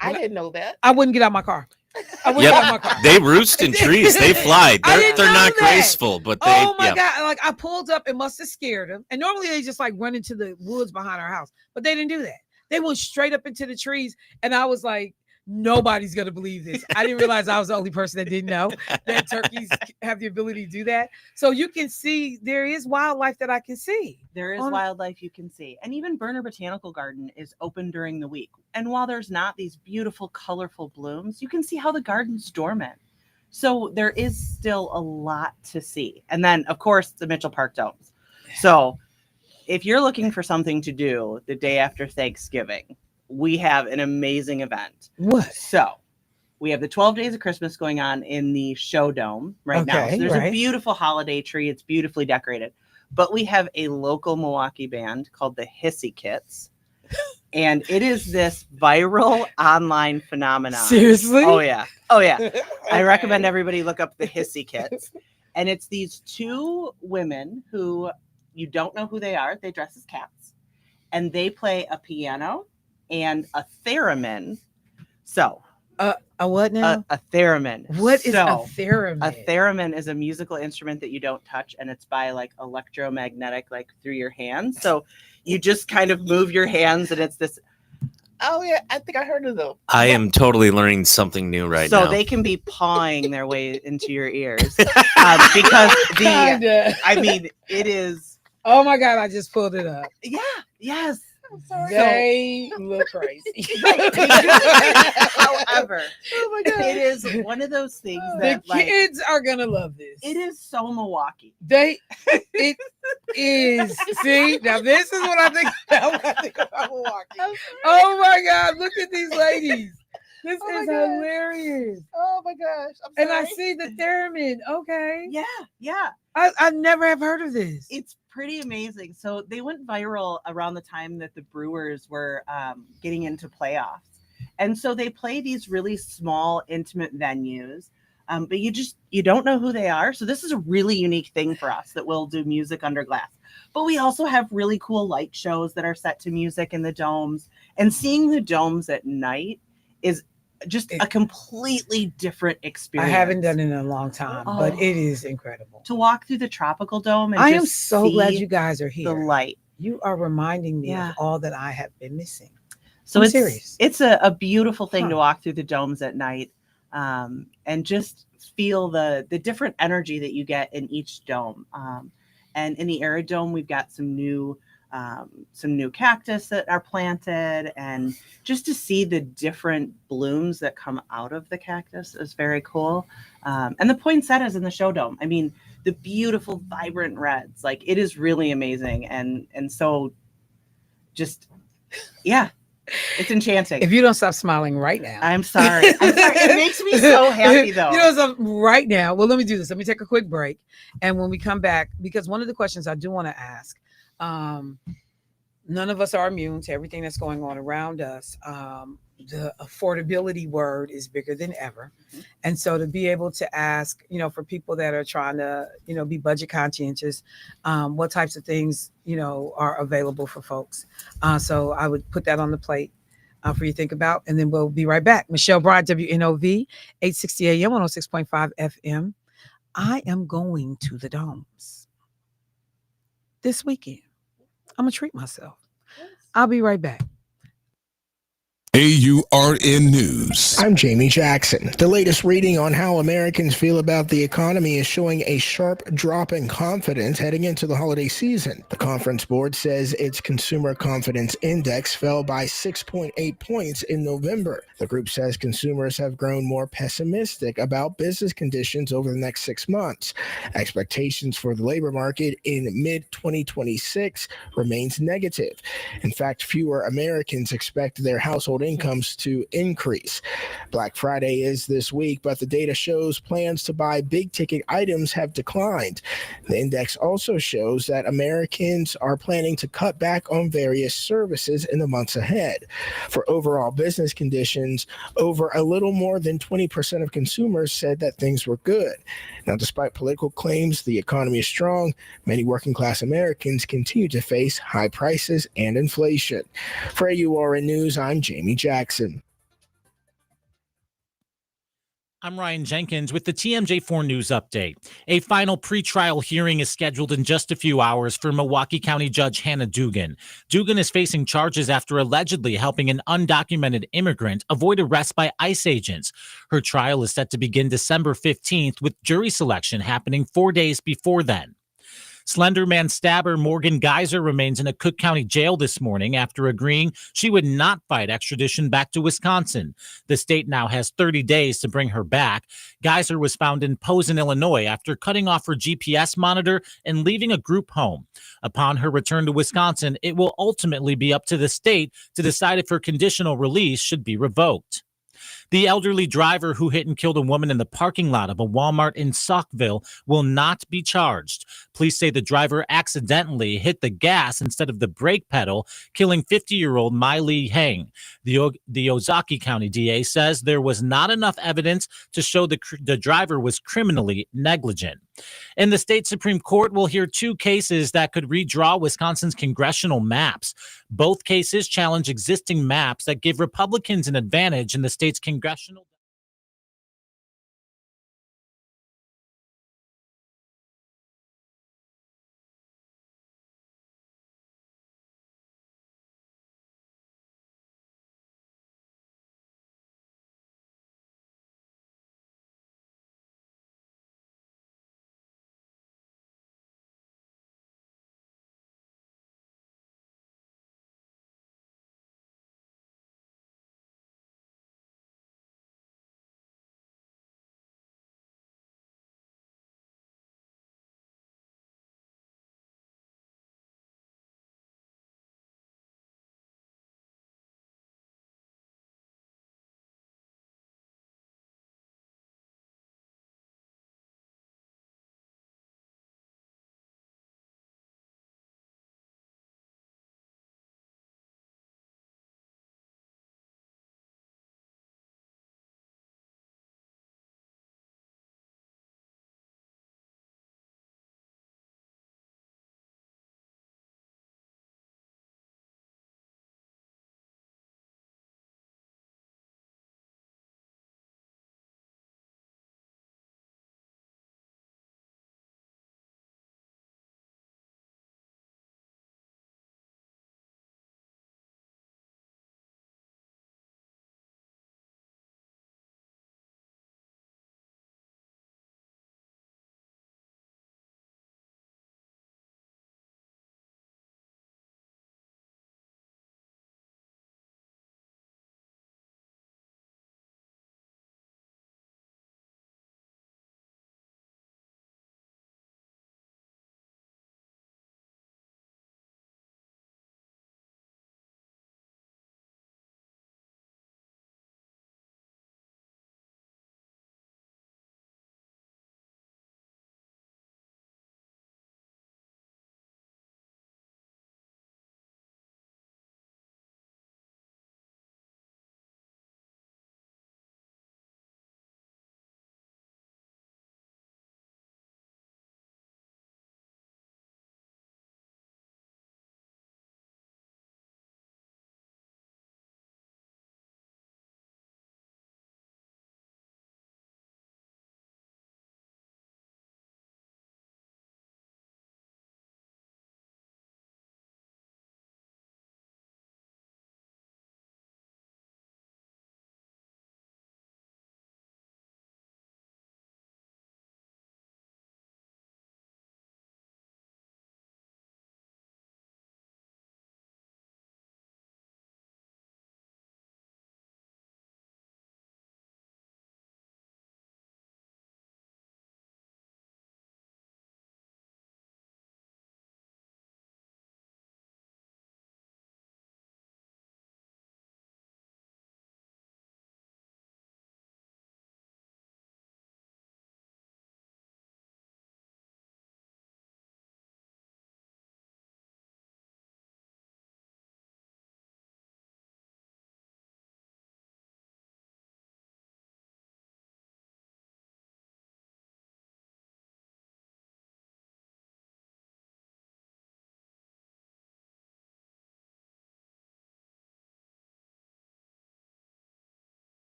I didn't know that. I wouldn't get out of my car. Get out of my car. They roost in trees. They fly. They're not graceful, but they. Oh my God. Like I pulled up, it must have scared them. And normally they just like run into the woods behind our house, but they didn't do that. They went straight up into the trees. And I was like, Nobody's gonna believe this. I didn't realize I was the only person that didn't know that turkeys have the ability to do that. So you can see there is wildlife that I can see. There is wildlife you can see. And even Berner Botanical Garden is open during the week. And while there's not these beautiful, colorful blooms, you can see how the garden's dormant. So there is still a lot to see. And then, of course, the Mitchell Park Domes. So if you're looking for something to do the day after Thanksgiving, we have an amazing event. What? So we have the 12 Days of Christmas going on in the Show Dome right now. So there's a beautiful holiday tree. It's beautifully decorated. But we have a local Milwaukee band called the Hissy Kits. And it is this viral online phenomenon. Seriously? Oh, yeah. Oh, yeah. I recommend everybody look up the Hissy Kits. And it's these two women who you don't know who they are. They dress as cats. And they play a piano and a theremin. So a what now? A theremin. What is a theremin? A theremin is a musical instrument that you don't touch, and it's by like electromagnetic, like through your hands. So you just kind of move your hands, and it's this. Oh yeah, I think I heard of them. I am totally learning something new right now. So they can be pawing their way into your ears because I mean, it is. Oh my God! I just pulled it up. Yeah. Yes. They look crazy. However, it is one of those things that the kids are gonna love this. It is so Milwaukee. It is. See, now this is what I think about Milwaukee. Oh my God! Look at these ladies. This is hilarious. Oh my gosh. And I see the theremin. Okay. Yeah. I never have heard of this. It's pretty amazing. So they went viral around the time that the Brewers were getting into playoffs. And so they play these really small, intimate venues. But you don't know who they are. So this is a really unique thing for us that we'll do music under glass. But we also have really cool light shows that are set to music in the domes. And seeing the domes at night is just a completely different experience. I haven't done it in a long time, but it is incredible. To walk through the tropical dome and I am so glad you guys are here. The light. You are reminding me of all that I have been missing. So I'm serious. It's a beautiful thing to walk through the domes at night and just feel the different energy that you get in each dome. And in the Arid Dome, we've got some new cactus that are planted, and just to see the different blooms that come out of the cactus is very cool. And the poinsettias in the Show Dome. I mean, the beautiful, vibrant reds. Like, it is really amazing. And so just, yeah, it's enchanting. If you don't stop smiling right now. I'm sorry. It makes me so happy, though. You know something right now. Well, let me do this. Let me take a quick break. And when we come back, because one of the questions I do want to ask, none of us are immune to everything that's going on around us. The affordability word is bigger than ever. Mm-hmm. And so to be able to ask, for people that are trying to, be budget conscientious, what types of things, are available for folks. So I would put that on the plate for you to think about, and then we'll be right back. Michelle Bryant, WNOV, 860 AM, 106.5 FM. I am going to the domes this weekend. I'm going to treat myself. I'll be right back. AURN News. I'm Jamie Jackson. The latest reading on how Americans feel about the economy is showing a sharp drop in confidence heading into the holiday season. The Conference Board says its Consumer Confidence Index fell by 6.8 points in November. The group says consumers have grown more pessimistic about business conditions over the next 6 months. Expectations for the labor market in mid-2026 remains negative. In fact, fewer Americans expect their household incomes to increase. Black Friday is this week, but the data shows plans to buy big ticket items have declined. The index also shows that Americans are planning to cut back on various services in the months ahead. For overall business conditions, over a little more than 20% of consumers said that things were good. Now, despite political claims the economy is strong, many working class Americans continue to face high prices and inflation. For AURN News, I'm Jamie Jackson. I'm Ryan Jenkins with the TMJ4 News Update. A final pretrial hearing is scheduled in just a few hours for Milwaukee County Judge Hannah Dugan. Dugan is facing charges after allegedly helping an undocumented immigrant avoid arrest by ICE agents. Her trial is set to begin December 15th, with jury selection happening 4 days before then. Slenderman stabber Morgan Geyser remains in a Cook County jail this morning after agreeing she would not fight extradition back to Wisconsin. The state now has 30 days to bring her back. Geyser was found in Posen, Illinois, after cutting off her GPS monitor and leaving a group home. Upon her return to Wisconsin, it will ultimately be up to the state to decide if her conditional release should be revoked. The elderly driver who hit and killed a woman in the parking lot of a Walmart in Saukville will not be charged. Police say the driver accidentally hit the gas instead of the brake pedal, killing 50-year-old Miley Hang. The Ozaki County DA says there was not enough evidence to show the driver was criminally negligent. And the state Supreme Court will hear 2 cases that could redraw Wisconsin's congressional maps. Both cases challenge existing maps that give Republicans an advantage in the state's congressional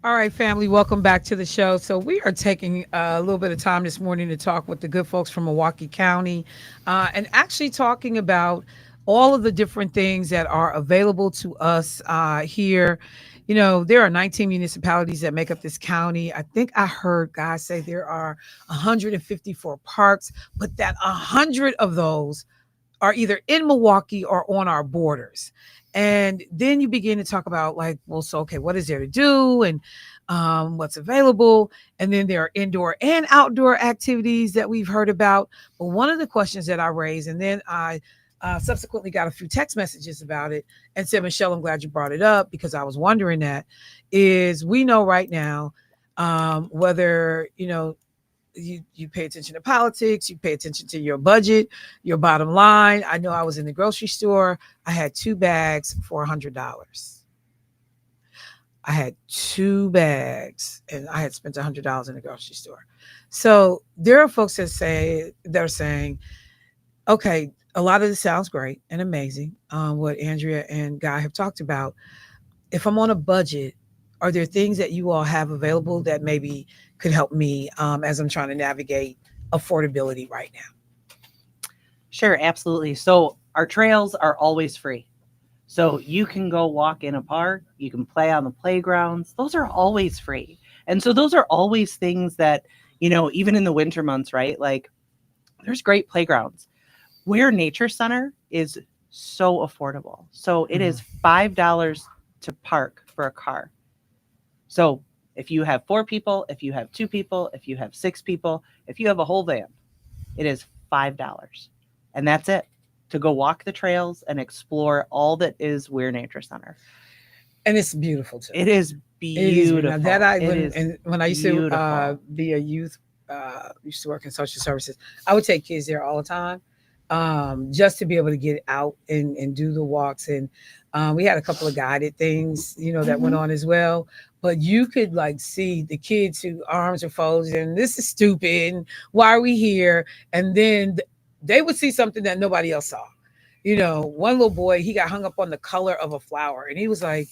All right, family, welcome back to the show. So we are taking a little bit of time this morning to talk with the good folks from Milwaukee County, and actually talking about all of the different things that are available to us here. You know, there are 19 municipalities that make up this county. I think I heard guys say there are 154 parks, but that 100 of those are either in Milwaukee or on our borders. And then you begin to talk about like, well, so okay, what is there to do and what's available? And then there are indoor and outdoor activities that we've heard about. But one of the questions that I raised, and then I subsequently got a few text messages about it and said, Michelle, I'm glad you brought it up because I was wondering that is we know right now whether, you know, you pay attention to politics, you pay attention to your budget, your bottom line. I know I was in the grocery store. I had 2 bags for $100. I had 2 bags and I had spent $100 in the grocery store. So there are folks that they're saying, okay, a lot of this sounds great and amazing. What Andrea and Guy have talked about. If I'm on a budget, are there things that you all have available that maybe could help me as I'm trying to navigate affordability right now? Sure, absolutely. So our trails are always free. So you can go walk in a park, you can play on the playgrounds. Those are always free. And so those are always things that, you know, even in the winter months, right? Like there's great playgrounds. Where Nature Center is so affordable. So it is $5 to park for a car. So if you have 4 people, if you have 2 people, if you have 6 people, if you have a whole van, it is $5. And that's it to go walk the trails and explore all that is Weir Nature Center. And it's beautiful too. It is beautiful. That when I used to be a youth, used to work in social services, I would take kids there all the time. Just to be able to get out and do the walks. And we had a couple of guided things, you know, that went on as well. But you could like see the kids whose arms are folded and this is stupid. And why are we here? And then they would see something that nobody else saw. You know, one little boy, he got hung up on the color of a flower and he was like,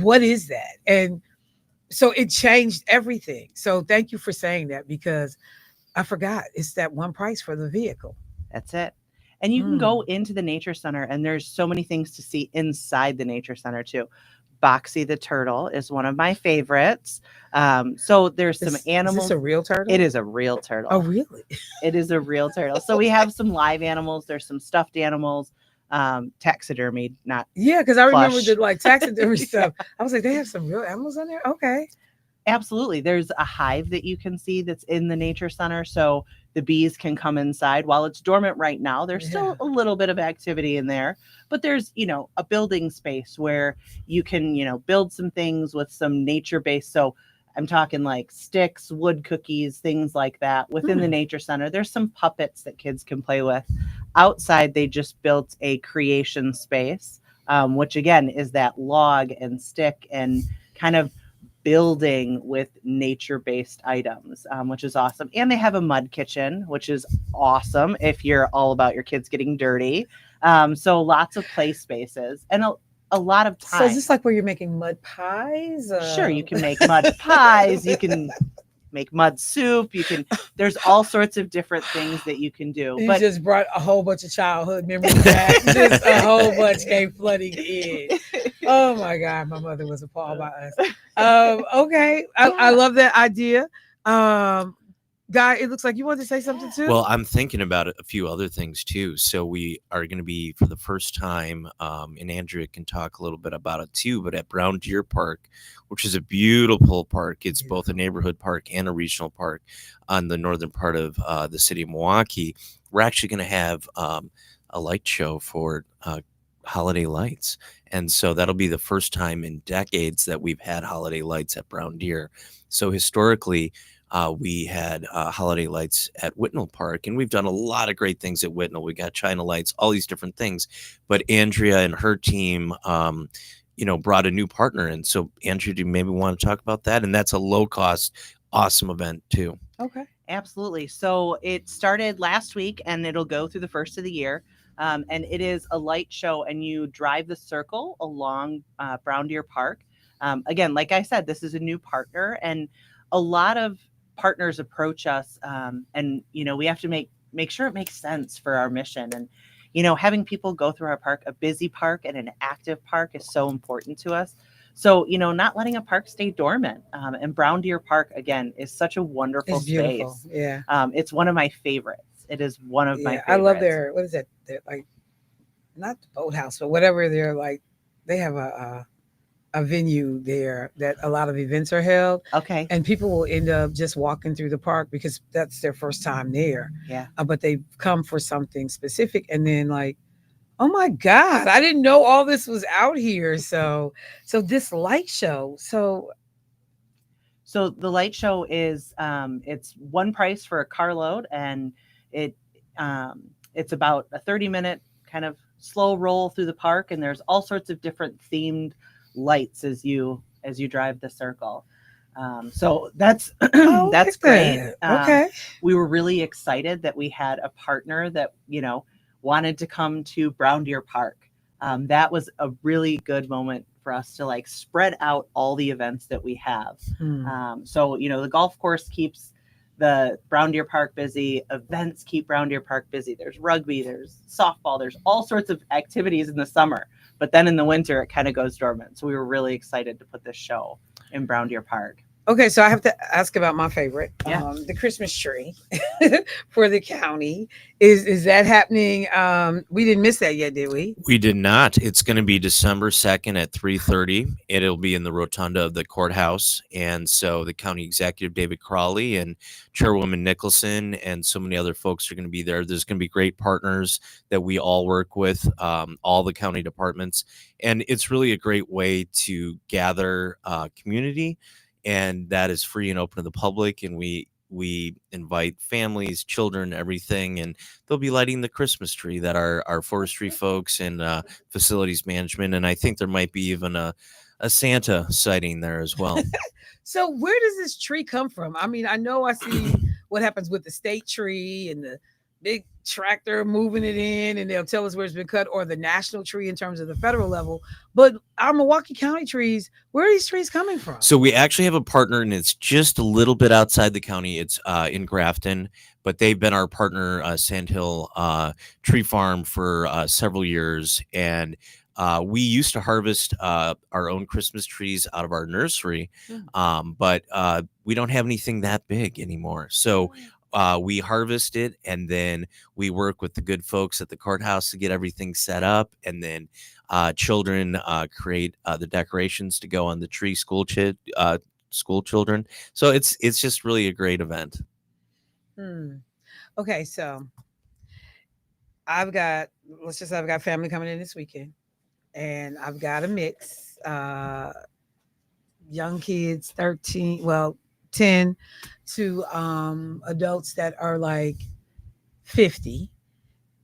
what is that? And so it changed everything. So thank you for saying that because I forgot it's that one price for the vehicle. That's it. And you can go into the Nature Center and there's so many things to see inside the Nature Center too. Boxy the turtle is one of my favorites. So there's some animals. Is this a real turtle? It is a real turtle. Oh, really? It is a real turtle. So we have some live animals. There's some stuffed animals, taxidermied, not Yeah, because I remember plush. the like taxidermy stuff. I was like, they have some real animals on there? Okay. Absolutely. There's a hive that you can see that's in the Nature Center. So the bees can come inside. While it's dormant right now, there's still a little bit of activity in there. But there's, you know, a building space where you can, you know, build some things with some nature-based. So I'm talking like sticks, wood cookies, things like that. Within the Nature Center, there's some puppets that kids can play with. Outside, they just built a creation space, which again is that log and stick and kind of building with nature-based items, which is awesome. And they have a mud kitchen, which is awesome if you're all about your kids getting dirty. So lots of play spaces and a lot of time. So is this like where you're making mud pies? Sure, you can make mud pies. You can make mud soup. There's all sorts of different things that you can do. You just brought a whole bunch of childhood memories back. Just a whole bunch came flooding in. Oh my God, my mother was appalled by us. Okay, I love that idea. Guy, it looks like you wanted to say something too. Well, I'm thinking about a few other things too. So we are going to be for the first time, and Andrea can talk a little bit about it too, but at Brown Deer Park, which is a beautiful park. It's both a neighborhood park and a regional park on the northern part of the city of Milwaukee. We're actually going to have a light show for holiday lights. And so that'll be the first time in decades that we've had holiday lights at Brown Deer. So historically, we had holiday lights at Whitnall Park, and we've done a lot of great things at Whitnall. We got China lights, all these different things. But Andrea and her team, brought a new partner in. So Andrea, do you maybe want to talk about that? And that's a low cost, awesome event too. Okay. Absolutely. So it started last week and it'll go through the first of the year. And it is a light show and you drive the circle along Brown Deer Park. Again, like I said, this is a new partner, and a lot of partners approach us, and we have to make sure it makes sense for our mission. And having people go through our park, a busy park and an active park, is so important to us. So not letting a park stay dormant. And Brown Deer Park, again, is such a wonderful It's beautiful. space. Yeah. It's one of my favorites. It is one of my favorites. I love their, what is that? They're like, not the boathouse, but whatever they're like, they have a venue there that a lot of events are held. Okay. And people will end up just walking through the park because that's their first time there. Yeah. But they've come for something specific, and then like, oh my God, I didn't know all this was out here. So this light show. So the light show is it's one price for a carload, and it's about a 30-minute kind of slow roll through the park, and there's all sorts of different themed lights as you drive the circle. So that's that's great. Okay. We were really excited that we had a partner that wanted to come to Brown Deer Park. That was a really good moment for us to like spread out all the events that we have. So the golf course keeps the Brown Deer Park busy, events keep Brown Deer Park busy. There's rugby, there's softball, there's all sorts of activities in the summer, but then in the winter it kind of goes dormant. So we were really excited to put this show in Brown Deer Park. Okay, so I have to ask about my favorite, Yeah. The Christmas tree for the county. Is that happening? We didn't miss that yet, did we? We did not. It's going to be December 2nd at 3:30. It'll be in the rotunda of the courthouse. And so the county executive, David Crawley, and Chairwoman Nicholson, and so many other folks are going to be there. There's going to be great partners that we all work with, all the county departments. And it's really a great way to gather community. And that is free and open to the public. And we invite families, children, everything. And they'll be lighting the Christmas tree that our forestry folks and facilities management. And I think there might be even a Santa sighting there as well. So where does this tree come from? I mean, I know I see what happens with the state tree and the big tractor moving it in, and they'll tell us where it's been cut, or the national tree in terms of the federal level. But our Milwaukee County trees, where are these trees coming from? So we actually have a partner, and it's just a little bit outside the county. It's in Grafton, but they've been our partner, Sandhill Tree Farm, for several years. And we used to harvest our own Christmas trees out of our nursery, but we don't have anything that big anymore. So we harvest it, and then we work with the good folks at the courthouse to get everything set up, and then children create the decorations to go on the tree. School children. So it's just really a great event. Okay, so I've got family coming in this weekend, and I've got a mix, young kids, 10 to adults that are like 50,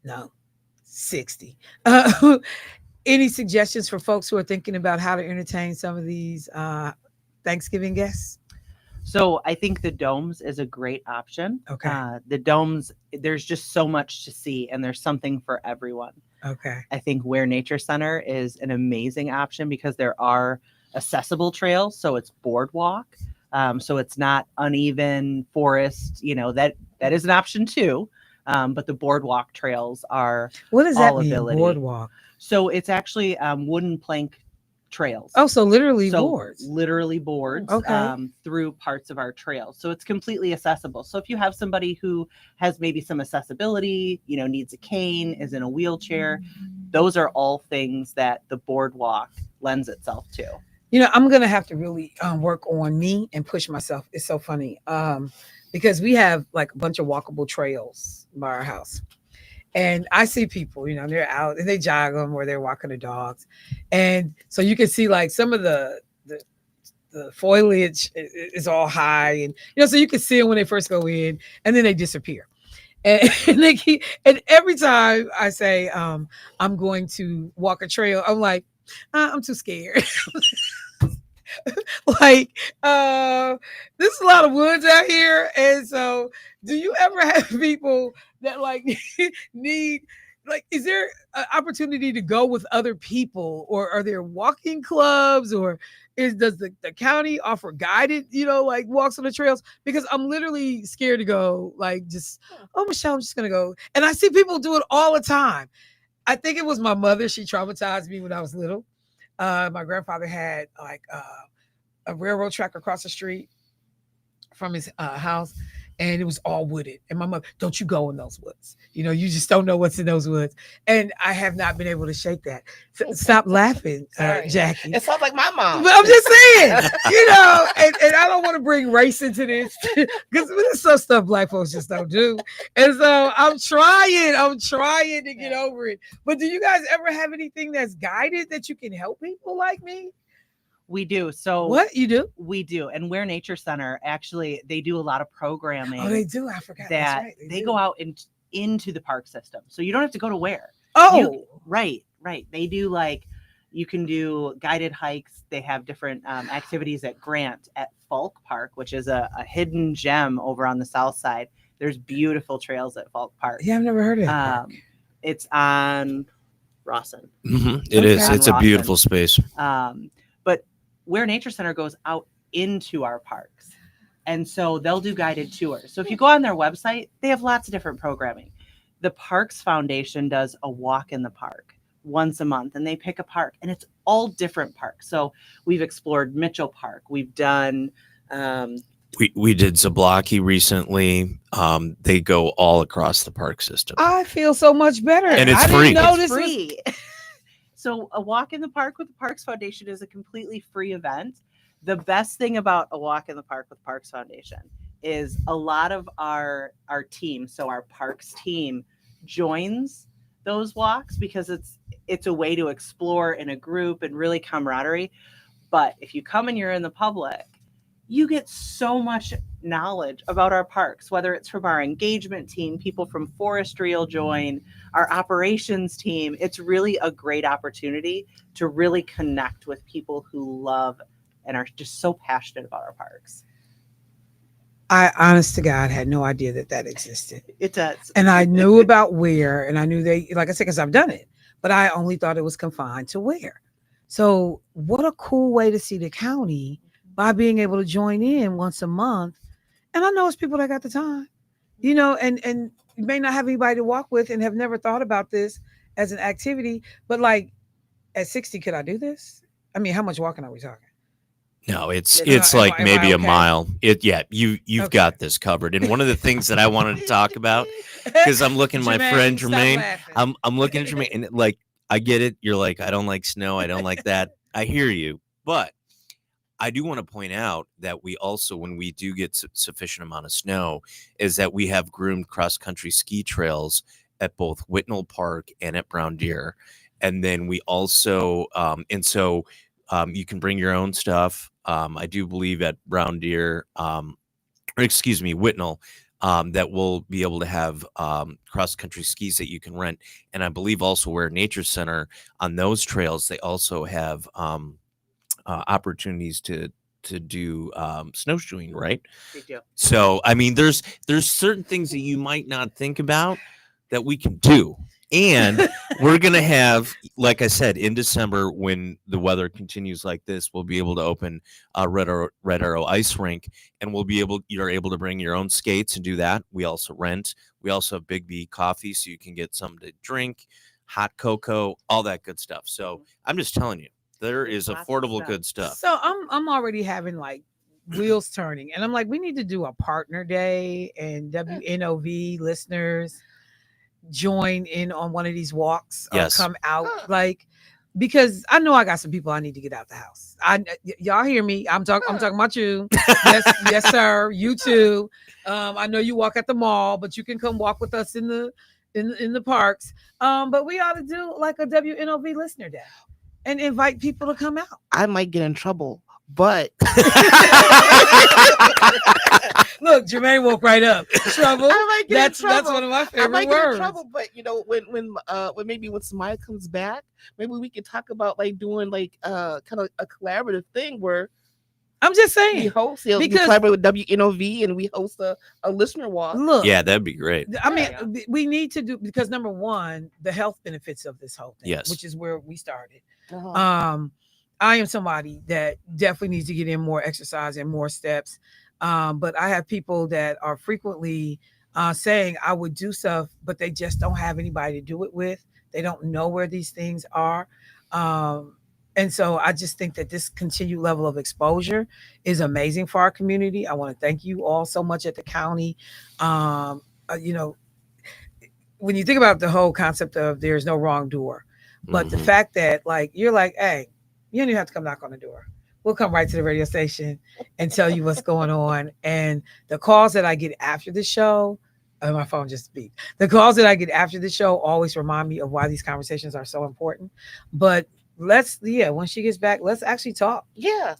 no, 60. Any suggestions for folks who are thinking about how to entertain some of these Thanksgiving guests? So I think the domes is a great option. Okay. The domes, there's just so much to see, and there's something for everyone. Okay. I think Ware Nature Center is an amazing option because there are accessible trails. So it's boardwalk. So it's not uneven forest, that is an option too. But the boardwalk trails are what does that mean? Ability. Boardwalk. So it's actually wooden plank trails. Oh, so literally boards. Literally boards. Okay. Through parts of our trails. So it's completely accessible. So if you have somebody who has maybe some accessibility, needs a cane, is in a wheelchair, those are all things that the boardwalk lends itself to. I'm going to have to really work on me and push myself. It's so funny because we have like a bunch of walkable trails by our house. And I see people, they're out and they jog them or they're walking the dogs. And so you can see like some of the foliage is all high. And, so you can see them when they first go in and then they disappear. And every time I say I'm going to walk a trail, I'm like, I'm too scared. Like there's a lot of woods out here, and so do you ever have people that like need, like, is there an opportunity to go with other people, or are there walking clubs, or does the county offer guided, like walks on the trails? Because I'm literally scared to go, like Michelle, I'm just gonna go. And I see people do it all the time. I think it was my mother. She traumatized me when I was little. My grandfather had like a railroad track across the street from his house, and it was all wooded. And my mother, don't you go in those woods. You just don't know what's in those woods. And I have not been able to shake that. Stop laughing, Jackie. It sounds like my mom. But I'm just saying, and I don't want to bring race into this because there's some stuff Black folks just don't do. And so I'm trying to get over it. But do you guys ever have anything that's guided that you can help people like me? We do. So what you do? We do. And Ware Nature Center, actually, they do a lot of programming. Oh, they do. I forgot. That That's right. they go out into the park system. So you don't have to go to Ware. Oh, right. They do you can do guided hikes. They have different activities at Grant at Falk Park, which is a hidden gem over on the south side. There's beautiful trails at Falk Park. Yeah, I've never heard of it. It's on Rawson. Mm-hmm. It is. It's a beautiful space. But Ware Nature Center goes out into our parks. And so they'll do guided tours. So if you go on their website, they have lots of different programming. The Parks Foundation does a walk in the park once a month, and they pick a park, and it's all different parks. So we've explored Mitchell Park. We've done we did Zablocki recently. They go all across the park system. I feel so much better. And it's I free. Didn't know It's this free. So a walk in the park with the Parks Foundation is a completely free event. The best thing about a walk in the park with Parks Foundation is a lot of our team, so our parks team, joins those walks because it's a way to explore in a group and really camaraderie. But if you come and you're in the public, you get so much knowledge about our parks, whether it's from our engagement team, people from forestry will join, our operations team. It's really a great opportunity to really connect with people who love and are just so passionate about our parks. I, honest to God, had no idea that existed. It does. And I knew about Ware, and I knew they, like I said, because I've done it, but I only thought it was confined to Ware. So what a cool way to see the county by being able to join in once a month. And I know it's people that got the time, and you may not have anybody to walk with and have never thought about this as an activity, but like at 60, could I do this? I mean, how much walking are we talking? No, it's like maybe a mile. You've got this covered. And one of the things that I wanted to talk about, because I'm looking at my friend Jermaine, I'm looking at Jermaine, and like I get it. You're like, I don't like snow, I don't like that. I hear you, but I do want to point out that we also, when we do get sufficient amount of snow, is that we have groomed cross-country ski trails at both Whitnall Park and at Brown Deer, and then we also you can bring your own stuff. I do believe at Brown Deer, Whitnall, that we'll be able to have cross-country skis that you can rent. And I believe also Ware Nature Center, on those trails, they also have opportunities to do snowshoeing, right? They do. So, I mean, there's certain things that you might not think about that we can do. And we're going to have, like I said, in December, when the weather continues like this, we'll be able to open a Red Arrow ice rink, and you're able to bring your own skates and do that. We also rent. We also have Big B coffee, so you can get something to drink, hot cocoa, all that good stuff. So I'm just telling you, there is affordable good stuff. So I'm already having like wheels turning, and I'm like, we need to do a partner day, and WNOV listeners join in on one of these walks or come out, like, because I know I got some people I need to get out the house. Y'all hear me? I'm talking about you. Yes, sir. You too. I know you walk at the mall, but you can come walk with us in the parks. But we ought to do like a WNOV listener day and invite people to come out. I might get in trouble, but look, Jermaine woke right up. Trouble. That's one of my favorite I might words. get in trouble, but when maybe when Samaya comes back, maybe we could talk about like doing like kind of a collaborative thing where I'm just saying we host we collaborate with WNOV and we host a listener walk. Look, yeah, that'd be great. I mean, we need to do, because number one, the health benefits of this whole thing, yes, which is where we started. Uh-huh. I am somebody that definitely needs to get in more exercise and more steps. But I have people that are frequently saying I would do stuff, but they just don't have anybody to do it with. They don't know where these things are. And so I just think that this continued level of exposure is amazing for our community. I want to thank you all so much at the county. You know, when you think about the whole concept of there's no wrong door, but the fact that like you're like, hey, you don't even have to come knock on the door. We'll come right to the radio station and tell you what's going on. And the calls that I get after the show, oh, my phone just beeped. The calls that I get after the show always remind me of why these conversations are so important. But when she gets back, let's actually talk.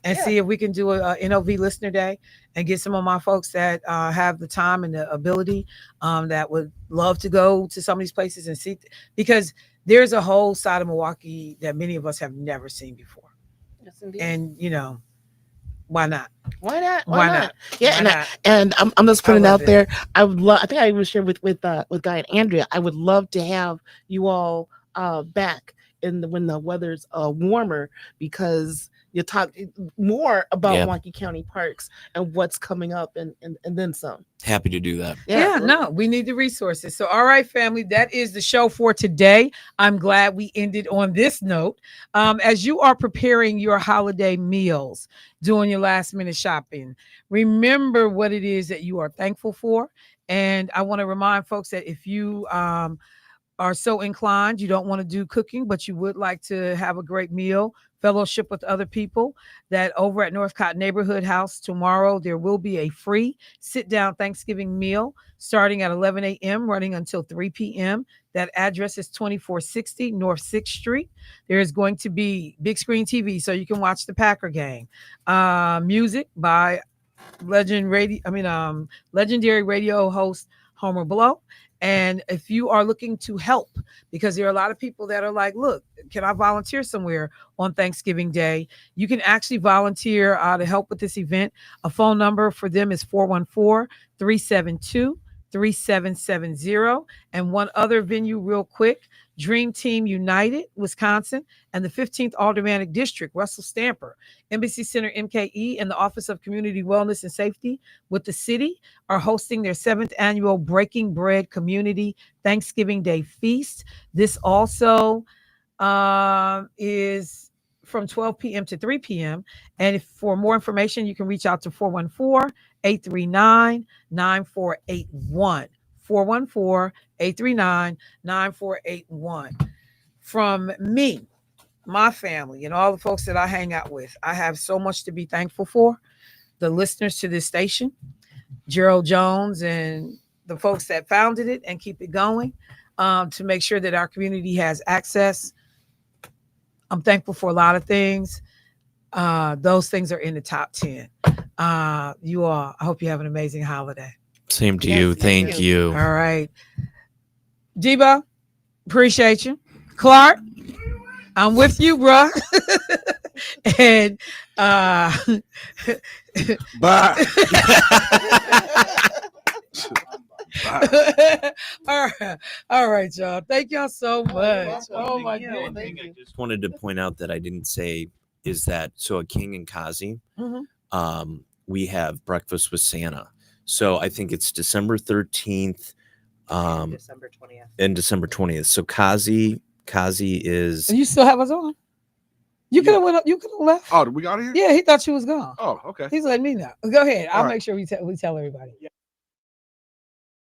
And see if we can do a NOV listener day and get some of my folks that have the time and the ability that would love to go to some of these places and see, because there's a whole side of Milwaukee that many of us have never seen before. Yes, indeed. And why not? Why not? Why not? Yeah, Why not? and I'm just putting it love out there. I would love. I think I even shared with Guy and Andrea. I would love to have you all back when the weather's warmer, because you talk more about Milwaukee County parks and what's coming up and then some. Happy to do that. Yeah, no, we need the resources. So, all right, family, that is the show for today. I'm glad we ended on this note. As you are preparing your holiday meals, doing your last minute shopping, remember what it is that you are thankful for. And I want to remind folks that if you are so inclined, you don't want to do cooking, but you would like to have a great meal, fellowship with other people, that over at Northcott Neighborhood House tomorrow, there will be a free sit-down Thanksgiving meal starting at 11 a.m., running until 3 p.m. That address is 2460 North 6th Street. There is going to be big screen TV so you can watch the Packer game. Music by legendary radio host Homer Blow. And if you are looking to help, because there are a lot of people that are like, look, can I volunteer somewhere on Thanksgiving Day? You can actually volunteer to help with this event. A phone number for them is 414-372-3770. And one other venue real quick, Dream Team United, Wisconsin, and the 15th Aldermanic District, Russell Stamper, Embassy Center, MKE, and the Office of Community Wellness and Safety with the city are hosting their 7th annual Breaking Bread Community Thanksgiving Day Feast. This also is from 12 p.m. to 3 p.m. And for more information, you can reach out to 414-839-9481. 414-839-9481. From me, my family, and all the folks that I hang out with, I have so much to be thankful for. The listeners to this station, Gerald Jones and the folks that founded it and keep it going, to make sure that our community has access. I'm thankful for a lot of things. Those things are in the top 10. You all, I hope you have an amazing holiday. Same to you. Thank you. All right. Debo, appreciate you. Clark, I'm with you, bro. And bye. All right, y'all. Thank y'all so much. Oh my goodness. I just wanted to point out that I didn't say is that so at King and Kazi, we have breakfast with Santa. So I think it's December 13th, December 20th. and December 20th. So Kazi is. And you still have us on? You could have went up. You could have left. Oh, did we got here? Yeah, he thought you was gone. Oh, okay. He's letting me know. Go ahead. I'll All right. make sure we tell everybody.